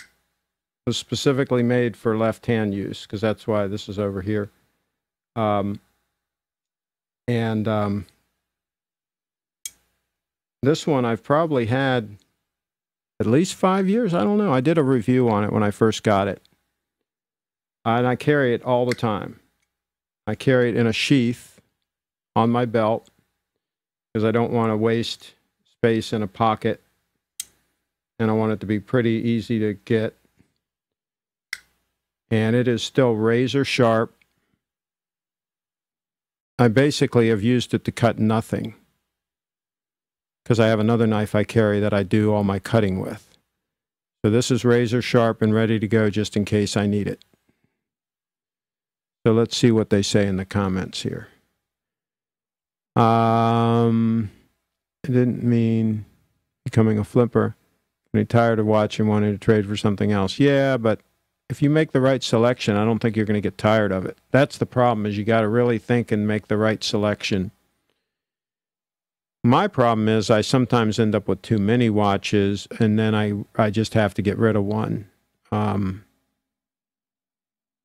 was specifically made for left-hand use because that's why this is over here. This one I've probably had at least 5 years. I don't know. I did a review on it when I first got it. And I carry it all the time. I carry it in a sheath on my belt because I don't want to waste space in a pocket. And I want it to be pretty easy to get. And it is still razor sharp. I basically have used it to cut nothing because I have another knife I carry that I do all my cutting with. So this is razor sharp and ready to go just in case I need it. So let's see what they say in the comments here. It didn't mean becoming a flipper. Getting tired of watching, wanting to trade for something else. Yeah, but if you make the right selection, I don't think you're going to get tired of it. That's the problem, is you got to really think and make the right selection. My problem is I sometimes end up with too many watches, and then I just have to get rid of one.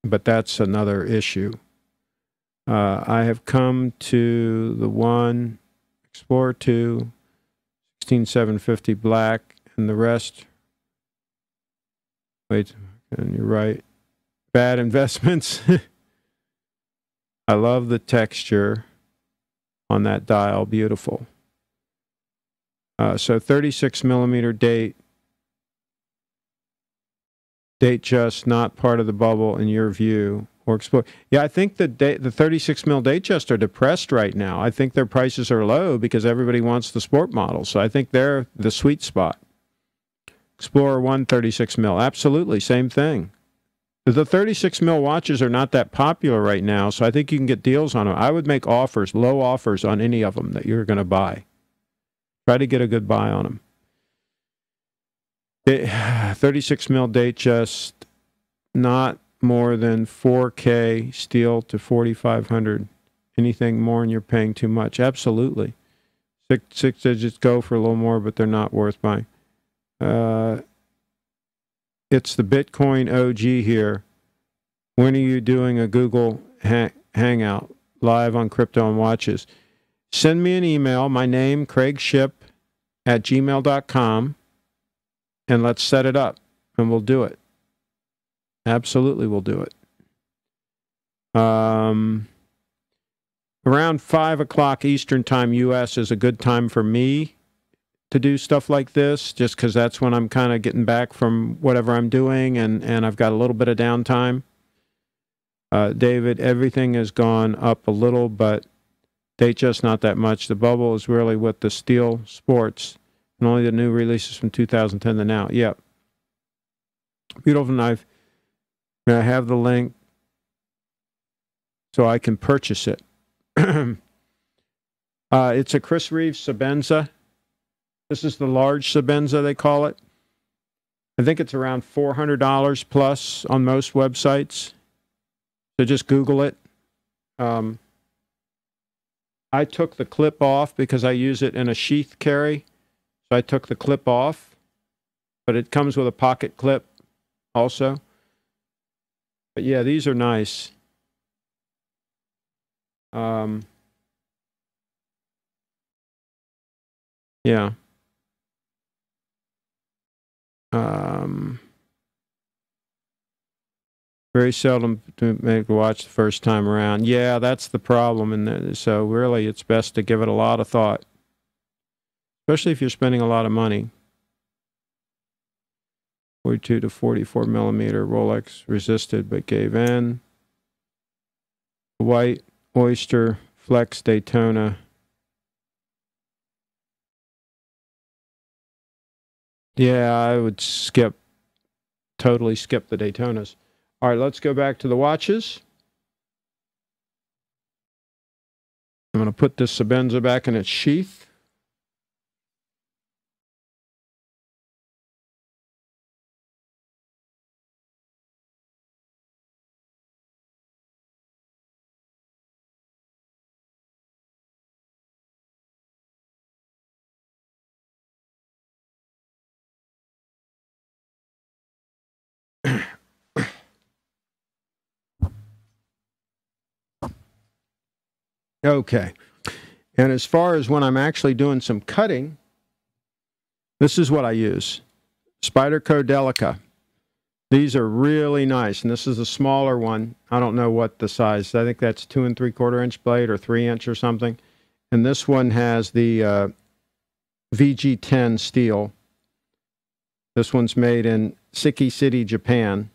But that's another issue. I have come to the one Explorer 2, 16750 black, and the rest. Wait, and you're right. Bad investments. I love the texture on that dial. Beautiful. So 36 millimeter date just not part of the bubble in your view, or explore. Yeah, I think the 36 mil date just are depressed right now. I think their prices are low because everybody wants the sport model. So I think they're the sweet spot. Explorer 1 36 mil, absolutely same thing. The 36 mil watches are not that popular right now, so I think you can get deals on them. I would make offers, low offers on any of them that you're going to buy. Try to get a good buy on them. 36 mil date just not more than 4K steel to 4,500. Anything more and you're paying too much. Absolutely. Six digits go for a little more, but they're not worth buying. It's the Bitcoin OG here. When are you doing a Google Hangout live on crypto and watches? Send me an email, my name, CraigShipp@gmail.com, and let's set it up, and we'll do it. Absolutely, we'll do it. Around 5 o'clock Eastern Time, U.S. is a good time for me to do stuff like this, just because that's when I'm kind of getting back from whatever I'm doing, and I've got a little bit of downtime. David, everything has gone up a little, but date just not that much. The bubble is really with the steel sports, and only the new releases from 2010 to now. Yep. Beautiful knife. May I have the link so I can purchase it? It's a Chris Reeves Sebenza. This is the large Sebenza, they call it. I think it's around $400 plus on most websites. So just Google it. I took the clip off because I use it in a sheath carry. So I took the clip off, but it comes with a pocket clip also. But yeah, these are nice. Yeah. Very seldom to make a watch the first time around. Yeah, that's the problem. And so really, it's best to give it a lot of thought, especially if you're spending a lot of money. 42 to 44 millimeter Rolex resisted but gave in. White Oyster Flex Daytona. Yeah, I would totally skip the Daytonas. All right, let's go back to the watches. I'm going to put this Sebenza back in its sheath. Okay. And as far as when I'm actually doing some cutting, this is what I use. Spyderco Delica. These are really nice. And this is a smaller one. I don't know what the size. I think that's 2 3/4 inch blade or 3 inch or something. And this one has the VG10 steel. This one's made in Siki City, Japan.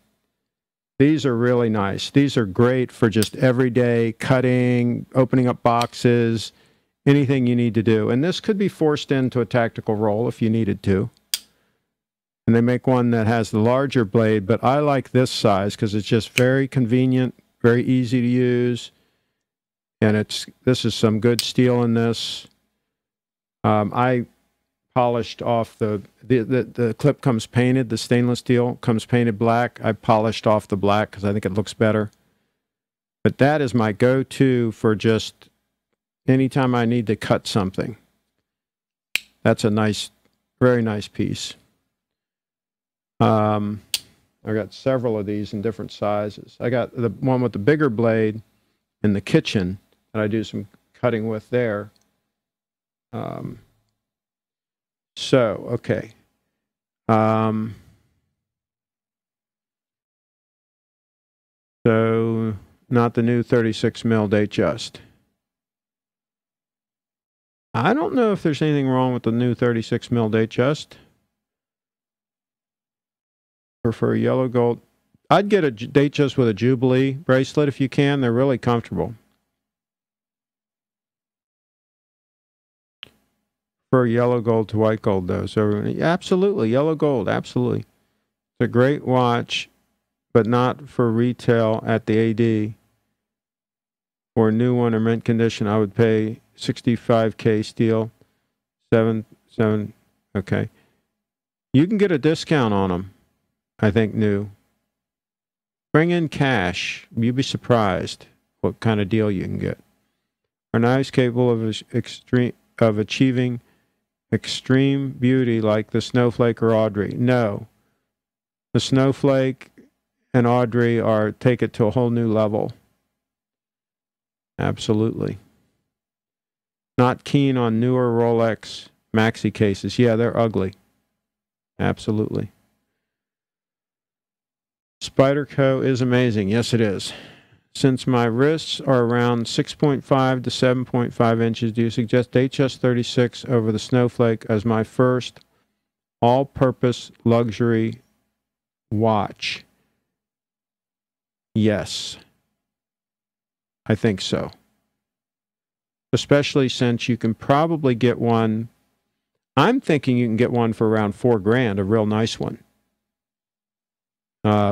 These are really nice. These are great for just everyday cutting, opening up boxes, anything you need to do. And this could be forced into a tactical roll if you needed to. And they make one that has the larger blade, but I like this size because it's just very convenient, very easy to use, and this is some good steel in this. I polished off the clip comes painted, the stainless steel comes painted black. I polished off the black because I think it looks better. But that is my go-to for just anytime I need to cut something. That's a nice, very nice piece. I've got several of these in different sizes. I got the one with the bigger blade in the kitchen that I do some cutting with there. Okay. So not the new 36 mil Datejust. I don't know if there's anything wrong with the new 36 mil Datejust. Prefer yellow gold. I'd get a Datejust with a Jubilee bracelet if you can. They're really comfortable. For yellow gold to white gold, though. So absolutely, yellow gold, absolutely. It's a great watch, but not for retail at the AD. For a new one or mint condition, I would pay $65K steel. 7. Okay. You can get a discount on them, I think, new. Bring in cash. You'd be surprised what kind of deal you can get. Are knives capable of achieving extreme beauty like the Snowflake or Audrey? No. The Snowflake and Audrey take it to a whole new level. Absolutely. Not keen on newer Rolex maxi cases. Yeah, they're ugly. Absolutely. Spyderco is amazing. Yes, it is. Since my wrists are around 6.5 to 7.5 inches, do you suggest Datejust 36 over the Snowflake as my first all-purpose luxury watch? Yes. I think so. Especially since you can probably get one. I'm thinking you can get one for around $4,000, a real nice one.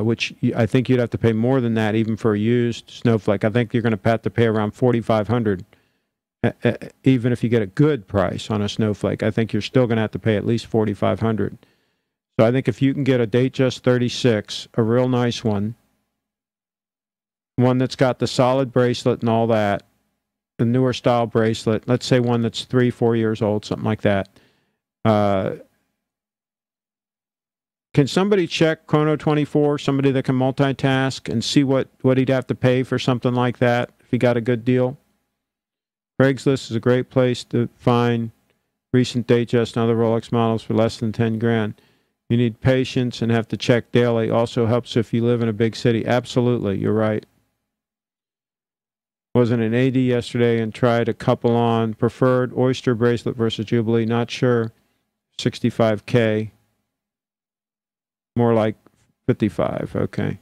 Which I think you'd have to pay more than that even for a used Snowflake. I think you're going to have to pay around $4,500, even if you get a good price on a Snowflake. I think you're still going to have to pay at least $4,500. So I think if you can get a Datejust 36, a real nice one that's got the solid bracelet and all that, the newer style bracelet, let's say one that's 3-4 years old, something like that. Can somebody check Chrono24, somebody that can multitask, and see what he'd have to pay for something like that if he got a good deal? Craigslist is a great place to find recent Datejust and other Rolex models for less than $10,000. You need patience and have to check daily. Also helps if you live in a big city. Absolutely, you're right. Was in an AD yesterday and tried a couple on. Preferred Oyster bracelet versus Jubilee. Not sure. $65K. More like 55. Okay.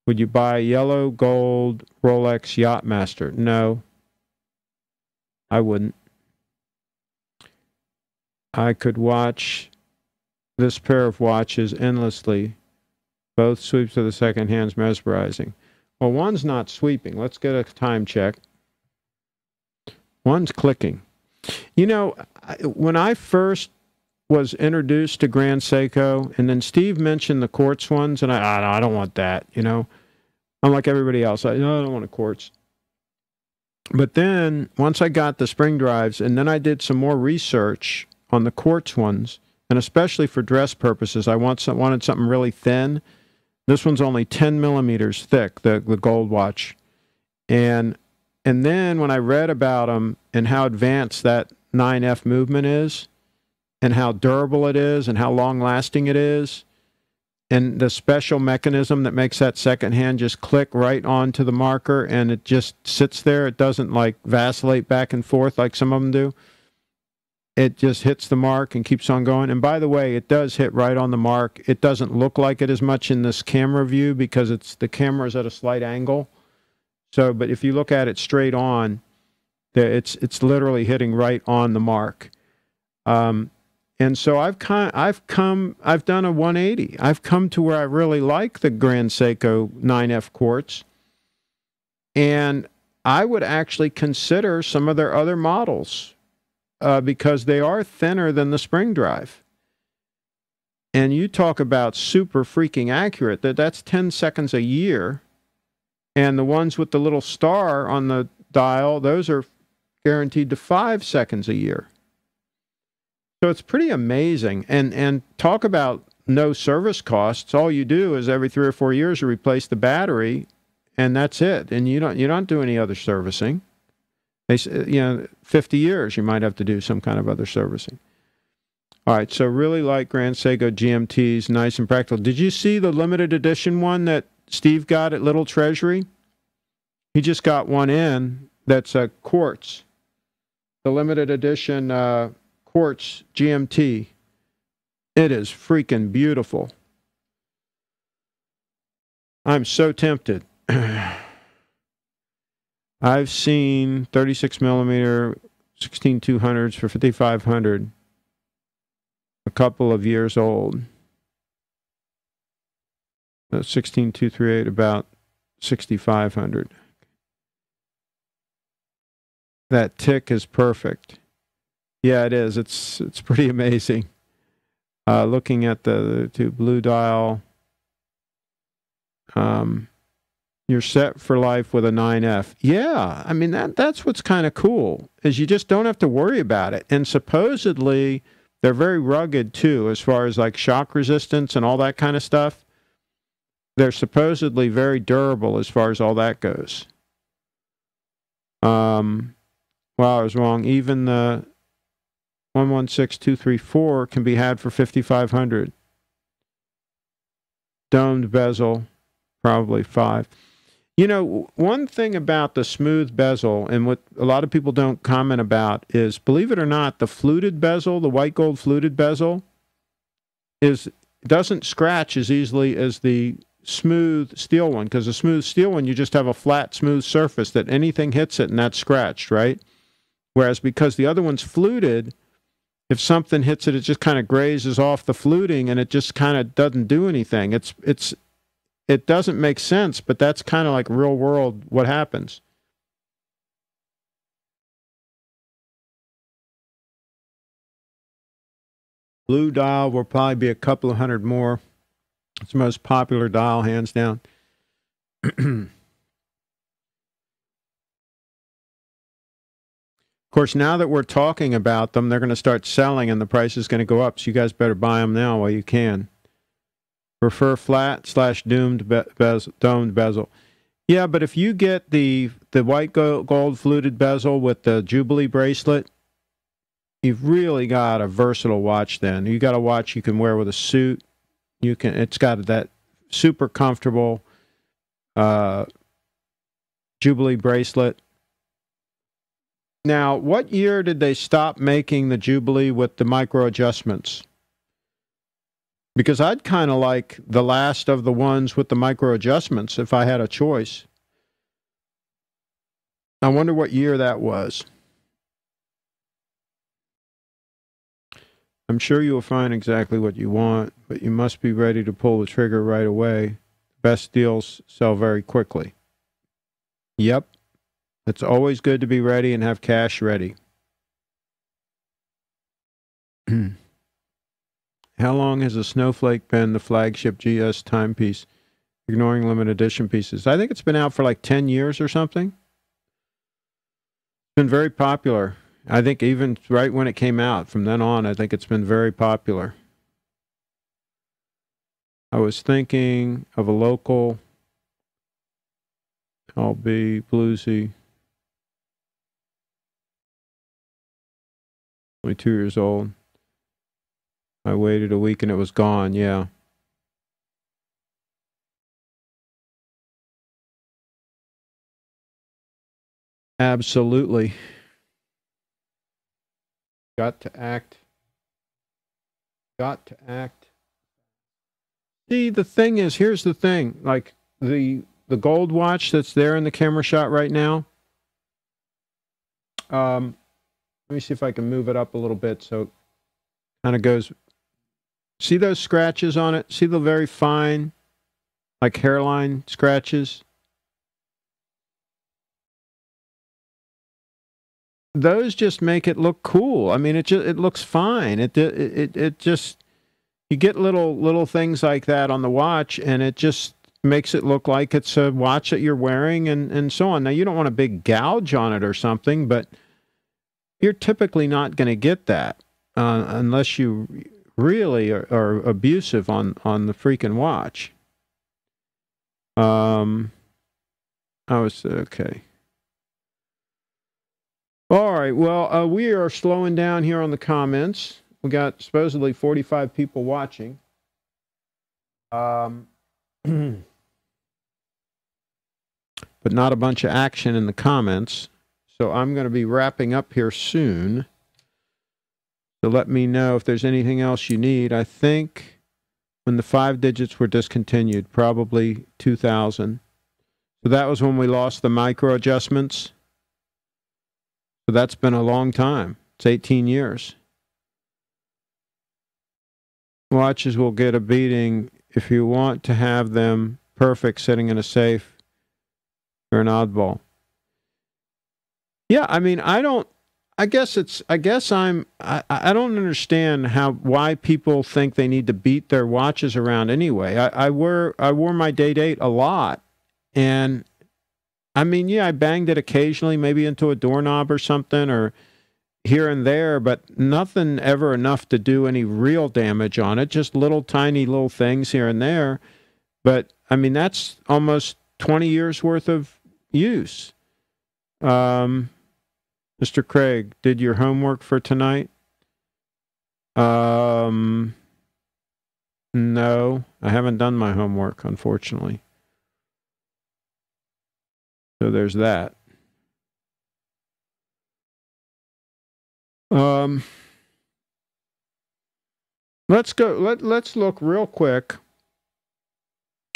Would you buy yellow gold Rolex Yachtmaster? No. I wouldn't. I could watch this pair of watches endlessly. Both sweeps of the second hand's mesmerizing. Well, one's not sweeping. Let's get a time check. One's clicking. You know, when I first was introduced to Grand Seiko, and then Steve mentioned the quartz ones, and I don't want that, you know. I'm like everybody else. I don't want a quartz. But then, once I got the spring drives, and then I did some more research on the quartz ones, and especially for dress purposes, I wanted something really thin. This one's only 10 millimeters thick, the gold watch. And then when I read about them and how advanced that 9F movement is, and how durable it is, and how long-lasting it is, and the special mechanism that makes that second hand just click right onto the marker, and it just sits there. It doesn't, like, vacillate back and forth like some of them do. It just hits the mark and keeps on going. And by the way, it does hit right on the mark. It doesn't look like it as much in this camera view because the camera is at a slight angle. So, but if you look at it straight on, it's literally hitting right on the mark. And so I've done a 180. I've come to where I really like the Grand Seiko 9F quartz. And I would actually consider some of their other models because they are thinner than the spring drive. And you talk about super freaking accurate, that's 10 seconds a year. And the ones with the little star on the dial, those are guaranteed to 5 seconds a year. So it's pretty amazing. And talk about no service costs. All you do is every 3 or 4 years you replace the battery, and that's it. And you don't do any other servicing. 50 years you might have to do some kind of other servicing. All right, so really like Grand Seiko GMTs, nice and practical. Did you see the limited edition one that Steve got at Little Treasury? He just got one in that's a quartz. The limited edition quartz GMT. It is freaking beautiful. I'm so tempted. I've seen 36 millimeter 16200s for 5,500. A couple of years old. 16238 about 6,500. That tick is perfect. Yeah, it is. It's pretty amazing. Looking at the blue dial, you're set for life with a 9F. Yeah, I mean that's what's kind of cool is you just don't have to worry about it. And supposedly they're very rugged too, as far as like shock resistance and all that kind of stuff. They're supposedly very durable as far as all that goes. Wow, I was wrong. Even the 116234 can be had for 5,500. Domed bezel, probably 5. You know, one thing about the smooth bezel, and what a lot of people don't comment about, is, believe it or not, the fluted bezel, the white gold fluted bezel, doesn't scratch as easily as the smooth steel one, because the smooth steel one, you just have a flat, smooth surface that anything hits it and that's scratched, right? Whereas because the other one's fluted, if something hits it, it just kind of grazes off the fluting and it just kind of doesn't do anything. It doesn't make sense, but that's kind of like real world what happens. Blue dial will probably be a couple of hundred more. It's the most popular dial, hands down. Of course, now that we're talking about them, they're going to start selling and the price is going to go up. So you guys better buy them now while you can. Prefer flat/domed bezel. Yeah, but if you get the white gold fluted bezel with the Jubilee bracelet, you've really got a versatile watch then. You got a watch you can wear with a suit. It's got that super comfortable Jubilee bracelet. Now, what year did they stop making the Jubilee with the micro adjustments? Because I'd kind of like the last of the ones with the micro adjustments if I had a choice. I wonder what year that was. I'm sure you'll find exactly what you want, but you must be ready to pull the trigger right away. Best deals sell very quickly. Yep. It's always good to be ready and have cash ready. How long has a Snowflake been the flagship GS timepiece, ignoring limited edition pieces? I think it's been out for like 10 years or something. It's been very popular. I think even right when it came out, from then on, I think it's been very popular. I was thinking of a local, I'll be bluesy. Only 2 years old. I waited a week and it was gone, yeah. Absolutely. Got to act. Got to act. See, the thing is, here's the thing. Like, the gold watch that's there in the camera shot right now. Let me see if I can move it up a little bit so it kind of goes. See those scratches on it? See the very fine, like hairline scratches? those just make it look cool. I mean, it looks fine. It just, you get little things like that on the watch, and it just makes it look like it's a watch that you're wearing, and so on. Now, you don't want a big gouge on it or something, but you're typically not going to get that unless you really are abusive on the freaking watch. I was okay. All right. Well, we are slowing down here on the comments. We got supposedly 45 people watching. But not a bunch of action in the comments. So I'm going to be wrapping up here soon. So let me know if there's anything else you need. I think when the 5 digits were discontinued, probably 2000. So that was when we lost the micro adjustments. So that's been a long time. It's 18 years. Watches will get a beating if you want to have them perfect sitting in a safe. You're an oddball. Yeah, I mean, I don't understand why people think they need to beat their watches around anyway. I wore my date a lot, and I mean, yeah, I banged it occasionally, maybe into a doorknob or something, or here and there, but nothing ever enough to do any real damage on it. Just tiny little things here and there. But I mean, that's almost 20 years worth of use. Mr. Craig, did your homework for tonight? No, I haven't done my homework, unfortunately. So there's that. Let's go. Let's look real quick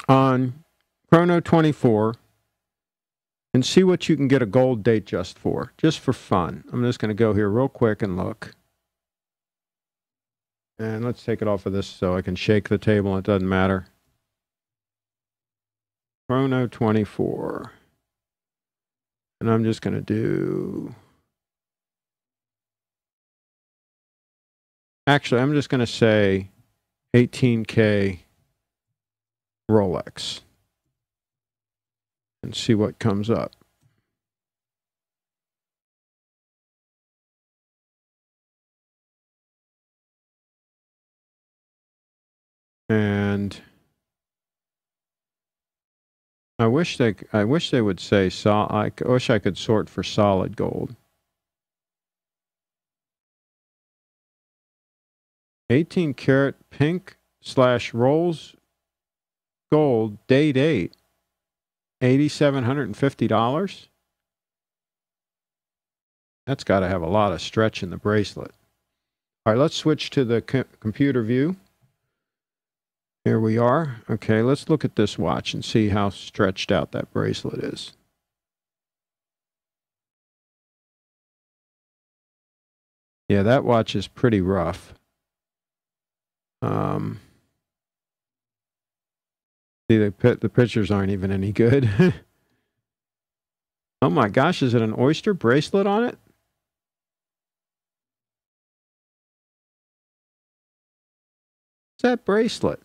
on Chrono 24 and see what you can get a gold date just for fun. I'm just going to go here real quick and look. And let's take it off of this so I can shake the table. It doesn't matter. Chrono 24. And I'm just going to do... Actually, I'm just going to say 18K Rolex. And see what comes up. And I wish they would say I wish I could sort for solid gold. 18 karat pink / rolls gold date 8. $8,750. That's got to have a lot of stretch in the bracelet. All right, let's switch to the computer view. Here we are. Okay, let's look at this watch and see how stretched out that bracelet is. Yeah, that watch is pretty rough. See, the pictures aren't even any good. Oh my gosh, is it an oyster bracelet on it? What's that bracelet?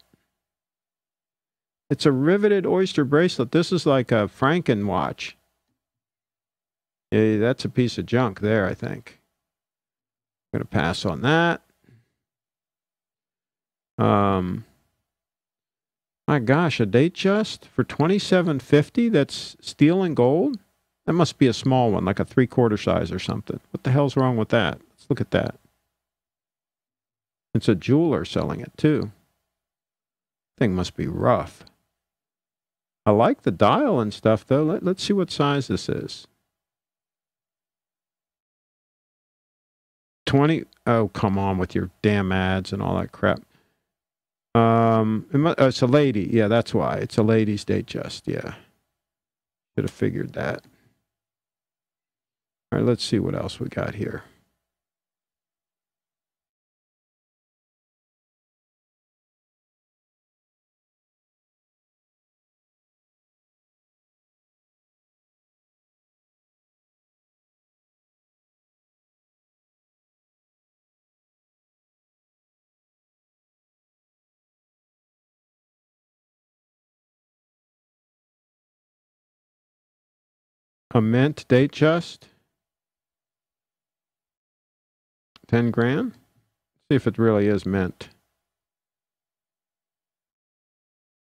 It's a riveted oyster bracelet. This is like a Franken watch. Yeah, that's a piece of junk there, I think. I'm going to pass on that. My gosh, a date just for $2,750? That's steel and gold? That must be a small one, like a 3/4 size or something. What the hell's wrong with that? Let's look at that. It's a jeweler selling it, too. Thing must be rough. I like the dial and stuff, though. Let's see what size this is. 20. Oh, come on with your damn ads and all that crap. It's a lady. Yeah, that's why. It's a lady's date just. Yeah. Should have figured that. All right, let's see what else we got here. A mint date just? 10 grand? See if it really is mint.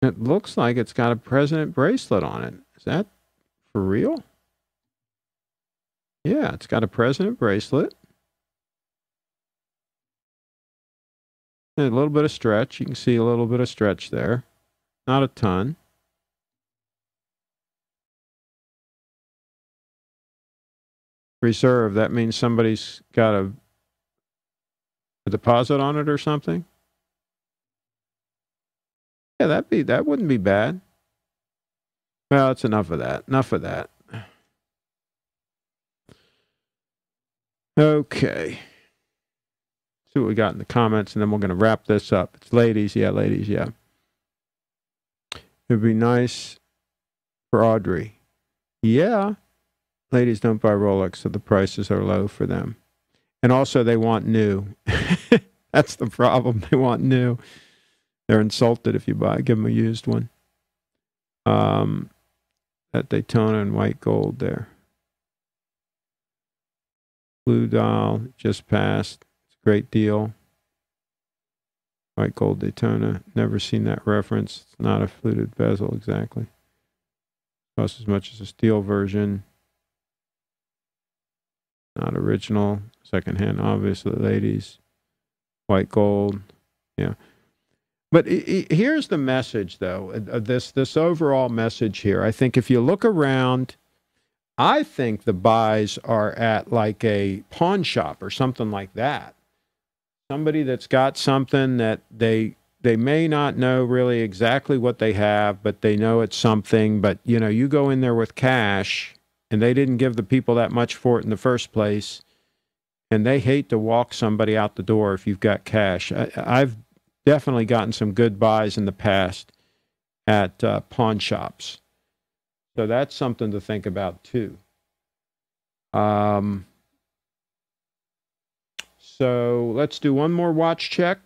It looks like it's got a president bracelet on it. Is that for real? Yeah, it's got a president bracelet. And a little bit of stretch. You can see a little bit of stretch there. Not a ton. Reserve, that means somebody's got a deposit on it or something? Yeah, that wouldn't be bad. Well, it's enough of that. Enough of that. Okay. See what we got in the comments, and then we're going to wrap this up. It's ladies. Yeah, ladies. Yeah. It'd be nice for Audrey. Yeah. Ladies don't buy Rolex, so the prices are low for them. And also, they want new. That's the problem. They want new. They're insulted if you give them a used one. That Daytona and white gold there. Blue dial just passed. It's a great deal. White gold Daytona. Never seen that reference. It's not a fluted bezel exactly. Costs as much as a steel version. Not original. Secondhand, obviously, ladies. White gold. Yeah. But here's the message, though, this overall message here. I think if you look around, I think the buys are at like a pawn shop or something like that. Somebody that's got something that they may not know really exactly what they have, but they know it's something. But, you know, you go in there with cash, and they didn't give the people that much for it in the first place, and they hate to walk somebody out the door if you've got cash. I've definitely gotten some good buys in the past at pawn shops. So that's something to think about, too. So let's do one more watch check.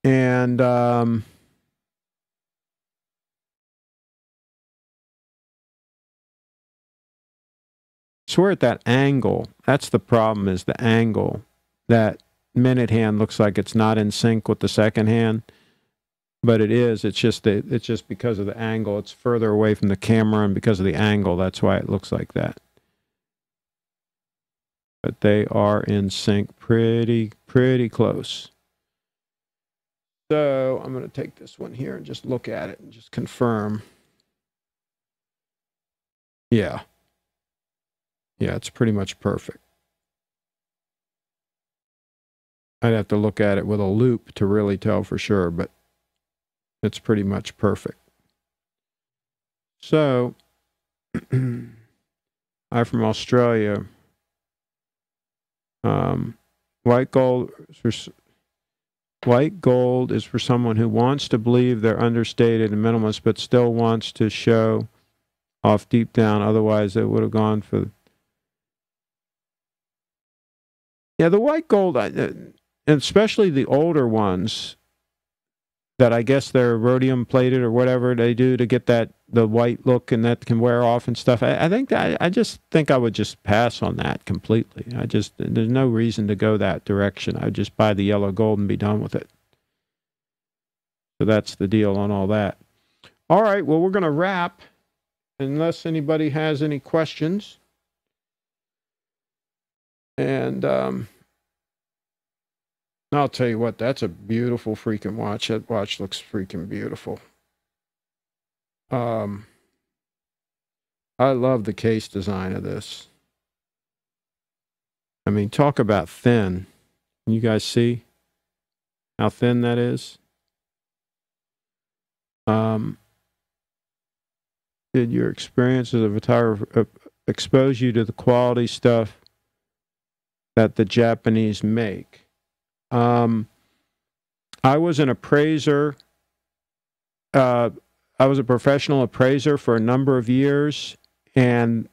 And so we're at that angle. That's the problem, is the angle. That minute hand looks like it's not in sync with the second hand, but it is. It's just because of the angle. It's further away from the camera, and because of the angle, that's why it looks like that. But they are in sync pretty close. So I'm going to take this one here and just look at it and just confirm. Yeah. Yeah, it's pretty much perfect. I'd have to look at it with a loop to really tell for sure, but it's pretty much perfect. So, I'm from Australia. White gold is for someone who wants to believe they're understated and minimalist, but still wants to show off deep down. Otherwise, they would have gone for... Yeah, the white gold, and especially the older ones that I guess they're rhodium plated or whatever they do to get the white look, and that can wear off and stuff. I just think I would just pass on that completely. There's no reason to go that direction. I would just buy the yellow gold and be done with it. So that's the deal on all that. All right, well, we're going to wrap unless anybody has any questions. And I'll tell you what, that's a beautiful freaking watch. That watch looks freaking beautiful. I love the case design of this. I mean, talk about thin. Can you guys see how thin that is? Did your experience as a photographer expose you to the quality stuff that the Japanese make? I was an appraiser. I was a professional appraiser for a number of years, and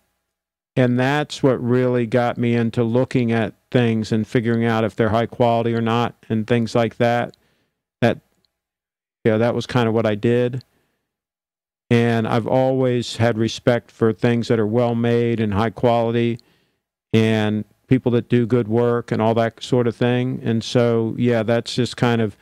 that's what really got me into looking at things and figuring out if they're high quality or not, and things like that. That was kind of what I did. And I've always had respect for things that are well made and high quality and people that do good work and all that sort of thing. And so, yeah, that's just kind of,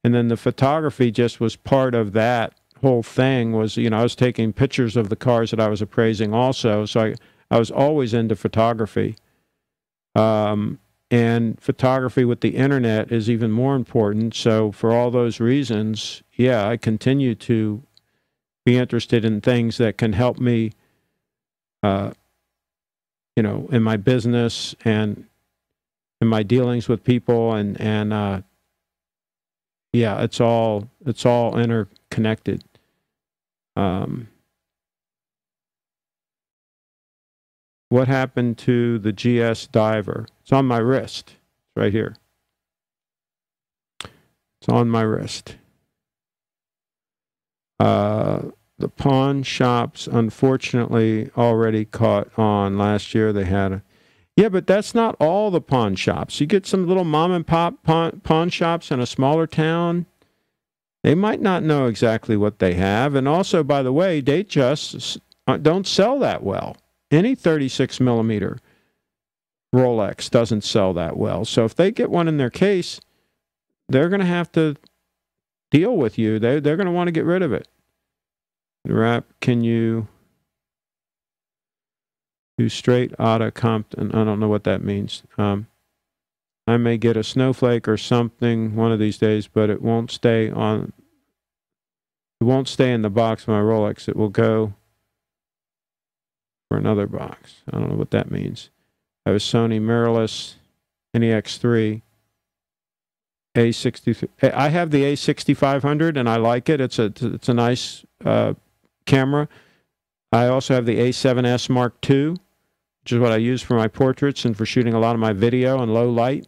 and then the photography just was part of that whole thing was, you know, I was taking pictures of the cars that I was appraising also. So I was always into photography. And photography with the internet is even more important. So for all those reasons, yeah, I continue to be interested in things that can help me, you know, in my business and in my dealings with people, and yeah, it's all interconnected. What happened to the GS diver? It's on my wrist. It's right here. It's on my wrist. The pawn shops, unfortunately, already caught on. Last year they had a... Yeah, but that's not all the pawn shops. You get some little mom and pop pawn shops in a smaller town. They might not know exactly what they have. And also, by the way, they just don't sell that well. Any 36 millimeter Rolex doesn't sell that well. So if they get one in their case, they're going to have to deal with you. They're going to want to get rid of it. Wrap, can you do straight Otta Compton? I don't know what that means. I may get a snowflake or something one of these days, but it won't stay on. It won't stay in the box of my Rolex. It will go for another box. I don't know what that means. I have a Sony mirrorless NEX3 A63. I have the A6500 and I like it. It's a nice camera. I also have the A7S Mark II, which is what I use for my portraits and for shooting a lot of my video in low light.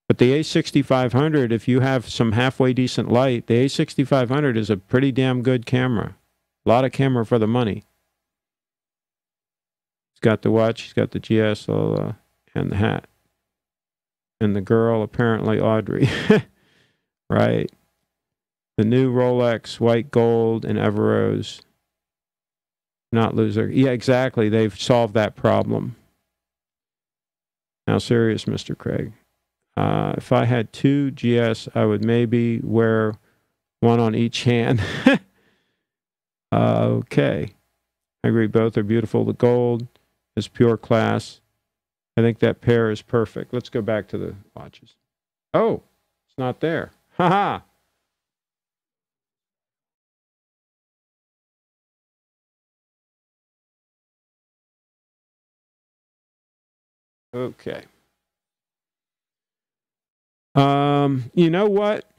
But the A6500, if you have some halfway decent light, the A6500 is a pretty damn good camera. A lot of camera for the money. He's got the watch, he's got the GS, and the hat. And the girl, apparently Audrey. Right. The new Rolex, white gold, and Everose. Not loser. Yeah, exactly. They've solved that problem. Now, serious, Mr. Craig. If I had two GS, I would maybe wear one on each hand. Okay. I agree. Both are beautiful. The gold is pure class. I think that pair is perfect. Let's go back to the watches. Oh, it's not there. Ha-ha. Okay. You know what?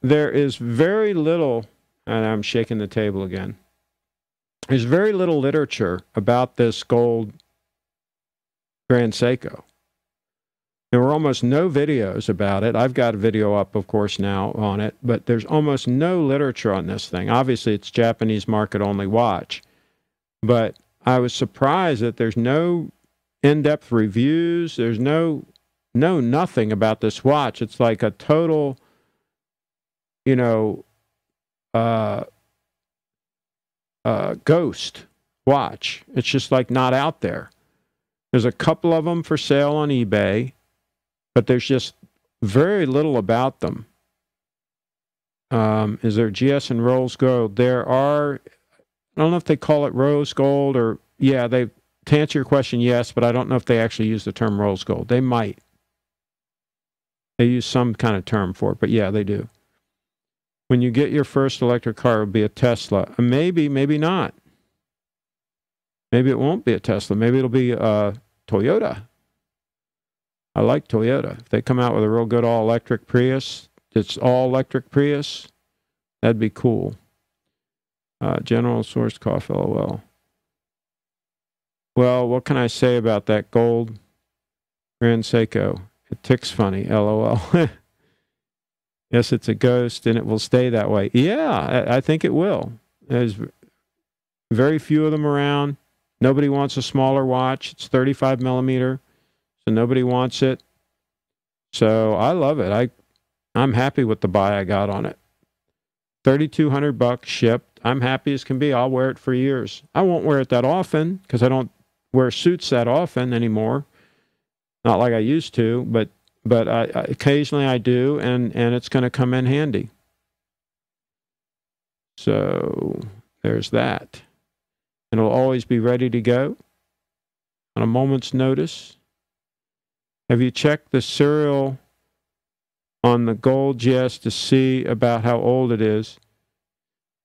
There is very little, and I'm shaking the table again. There's very little literature about this gold Grand Seiko. There were almost no videos about it. I've got a video up, of course, now on it, but there's almost no literature on this thing. Obviously, it's Japanese market-only watch, but I was surprised that there's no in-depth reviews. There's nothing about this watch. It's like a total, you know, ghost watch. It's just like not out there. There's a couple of them for sale on eBay, but there's just very little about them. Is there GS and rose gold? There are, I don't know if they call it rose gold or, yeah, to answer your question, yes, but I don't know if they actually use the term rose gold. They might. They use some kind of term for it, but yeah, they do. When you get your first electric car, it'll be a Tesla. Maybe, maybe not. Maybe it won't be a Tesla. Maybe it'll be a Toyota. I like Toyota. If they come out with a real good all-electric Prius, it's all-electric Prius, that'd be cool. General Source Cough, LOL. Well, what can I say about that gold Grand Seiko? It ticks funny, LOL. Yes, it's a ghost, and it will stay that way. Yeah, I think it will. There's very few of them around. Nobody wants a smaller watch. It's 35 millimeter, so nobody wants it. So I love it. I'm happy with the buy I got on it. $3,200 shipped. I'm happy as can be. I'll wear it for years. I won't wear it that often because I don't wear suits that often anymore. Not like I used to, but occasionally I do, and it's going to come in handy. So there's that. It'll always be ready to go on a moment's notice. Have you checked the serial on the gold? Yes, to see about how old it is.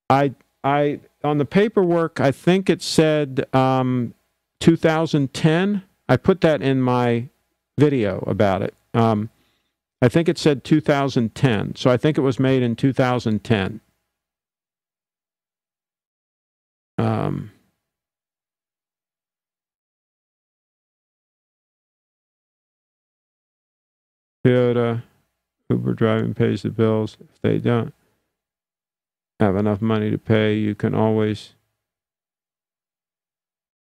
I on the paperwork, I think it said 2010. I put that in my video about it. I think it said 2010, so I think it was made in 2010. Toyota, Uber driving pays the bills. If they don't have enough money to pay, you can always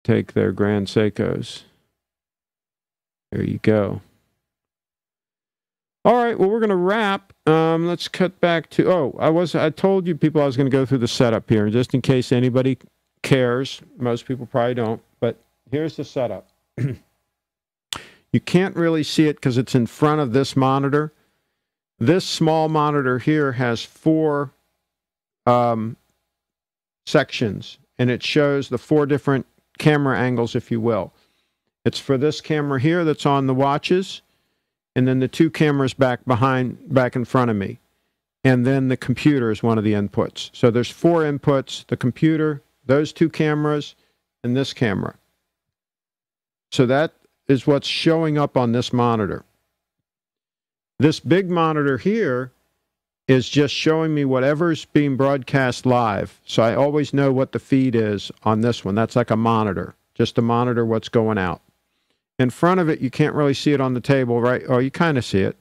take their Grand Seikos. There you go. All right, well, we're going to wrap. Let's cut back to, I told you people I was going to go through the setup here, just in case anybody cares. Most people probably don't, but here's the setup. You can't really see it because it's in front of this monitor. This small monitor here has 4 sections, and it shows the 4 different camera angles, if you will. It's for this camera here that's on the watches, and then the 2 cameras back in front of me. And then the computer is one of the inputs. So there's 4 inputs, the computer, those 2 cameras, and this camera. So that is what's showing up on this monitor. This big monitor here is just showing me whatever's being broadcast live. So I always know what the feed is on this one. That's like a monitor, just to monitor what's going out. In front of it, you can't really see it on the table, right? Oh, you kind of see it,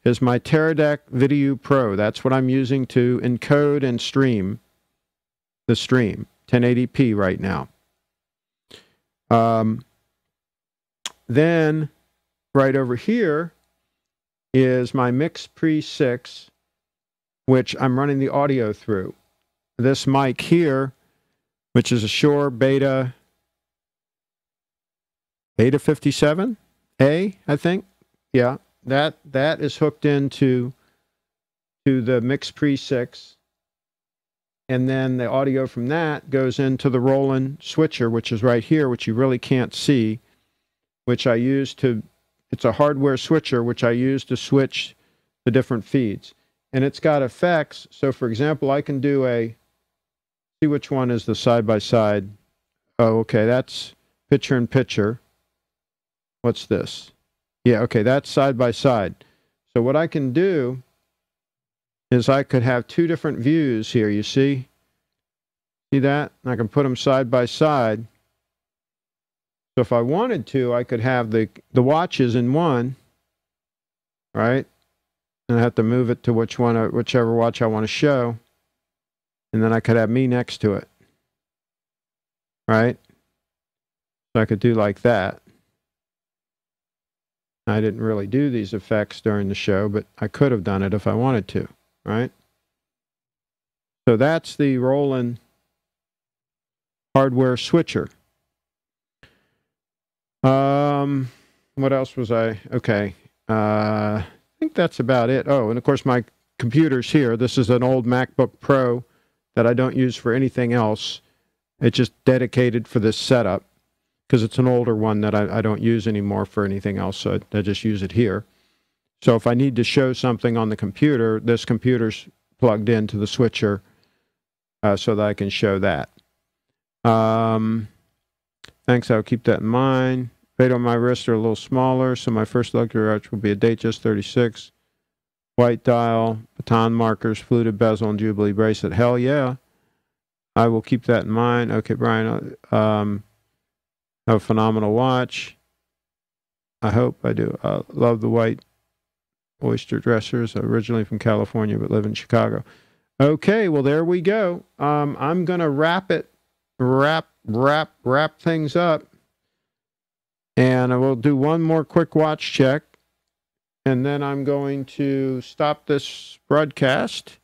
is my Teradek Video Pro. That's what I'm using to encode and stream the stream, 1080p right now. Then, right over here is my Mix Pre 6, which I'm running the audio through. This mic here, which is a Shure Beta 57A, I think. Yeah, that is hooked into the Mix Pre 6. And then the audio from that goes into the Roland switcher, which is right here, which you really can't see, which I use to, it's a hardware switcher, which I use to switch the different feeds. And it's got effects. So, for example, I can do see which one is the side-by-side. Oh, okay, that's picture-in-picture. What's this? Yeah, okay, that's side-by-side. So what I can do is I could have 2 different views here, you see? See that? And I can put them side-by-side. So if I wanted to, I could have the watches in one, right? And I have to move it to whichever watch I want to show. And then I could have me next to it, right? So I could do like that. I didn't really do these effects during the show, but I could have done it if I wanted to, right? So that's the Roland hardware switcher. What else was I? Okay. I think that's about it. Oh, and of course my computer's here. This is an old MacBook Pro that I don't use for anything else. It's just dedicated for this setup because it's an older one that I don't use anymore for anything else. So I just use it here. So if I need to show something on the computer, this computer's plugged into the switcher so that I can show that. Thanks, I'll keep that in mind. Weight on my wrists are a little smaller, so my first luxury watch will be a Datejust 36. White dial, baton markers, fluted bezel, and Jubilee bracelet. Hell yeah. I will keep that in mind. Okay, Brian, have a phenomenal watch. I hope I do. Love the white oyster dressers. Originally from California, but live in Chicago. Okay, well, there we go. I'm going to wrap things up. And I will do one more quick watch check. And then I'm going to stop this broadcast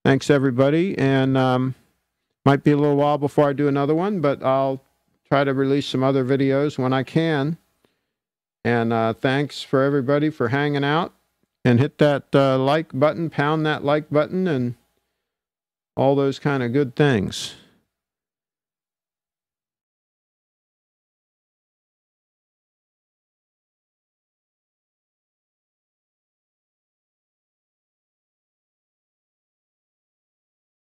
Thanks, everybody. And might be a little while before I do another one, but I'll try to release some other videos when I can. And thanks for everybody for hanging out. And hit that like button, pound that like button, and all those kind of good things.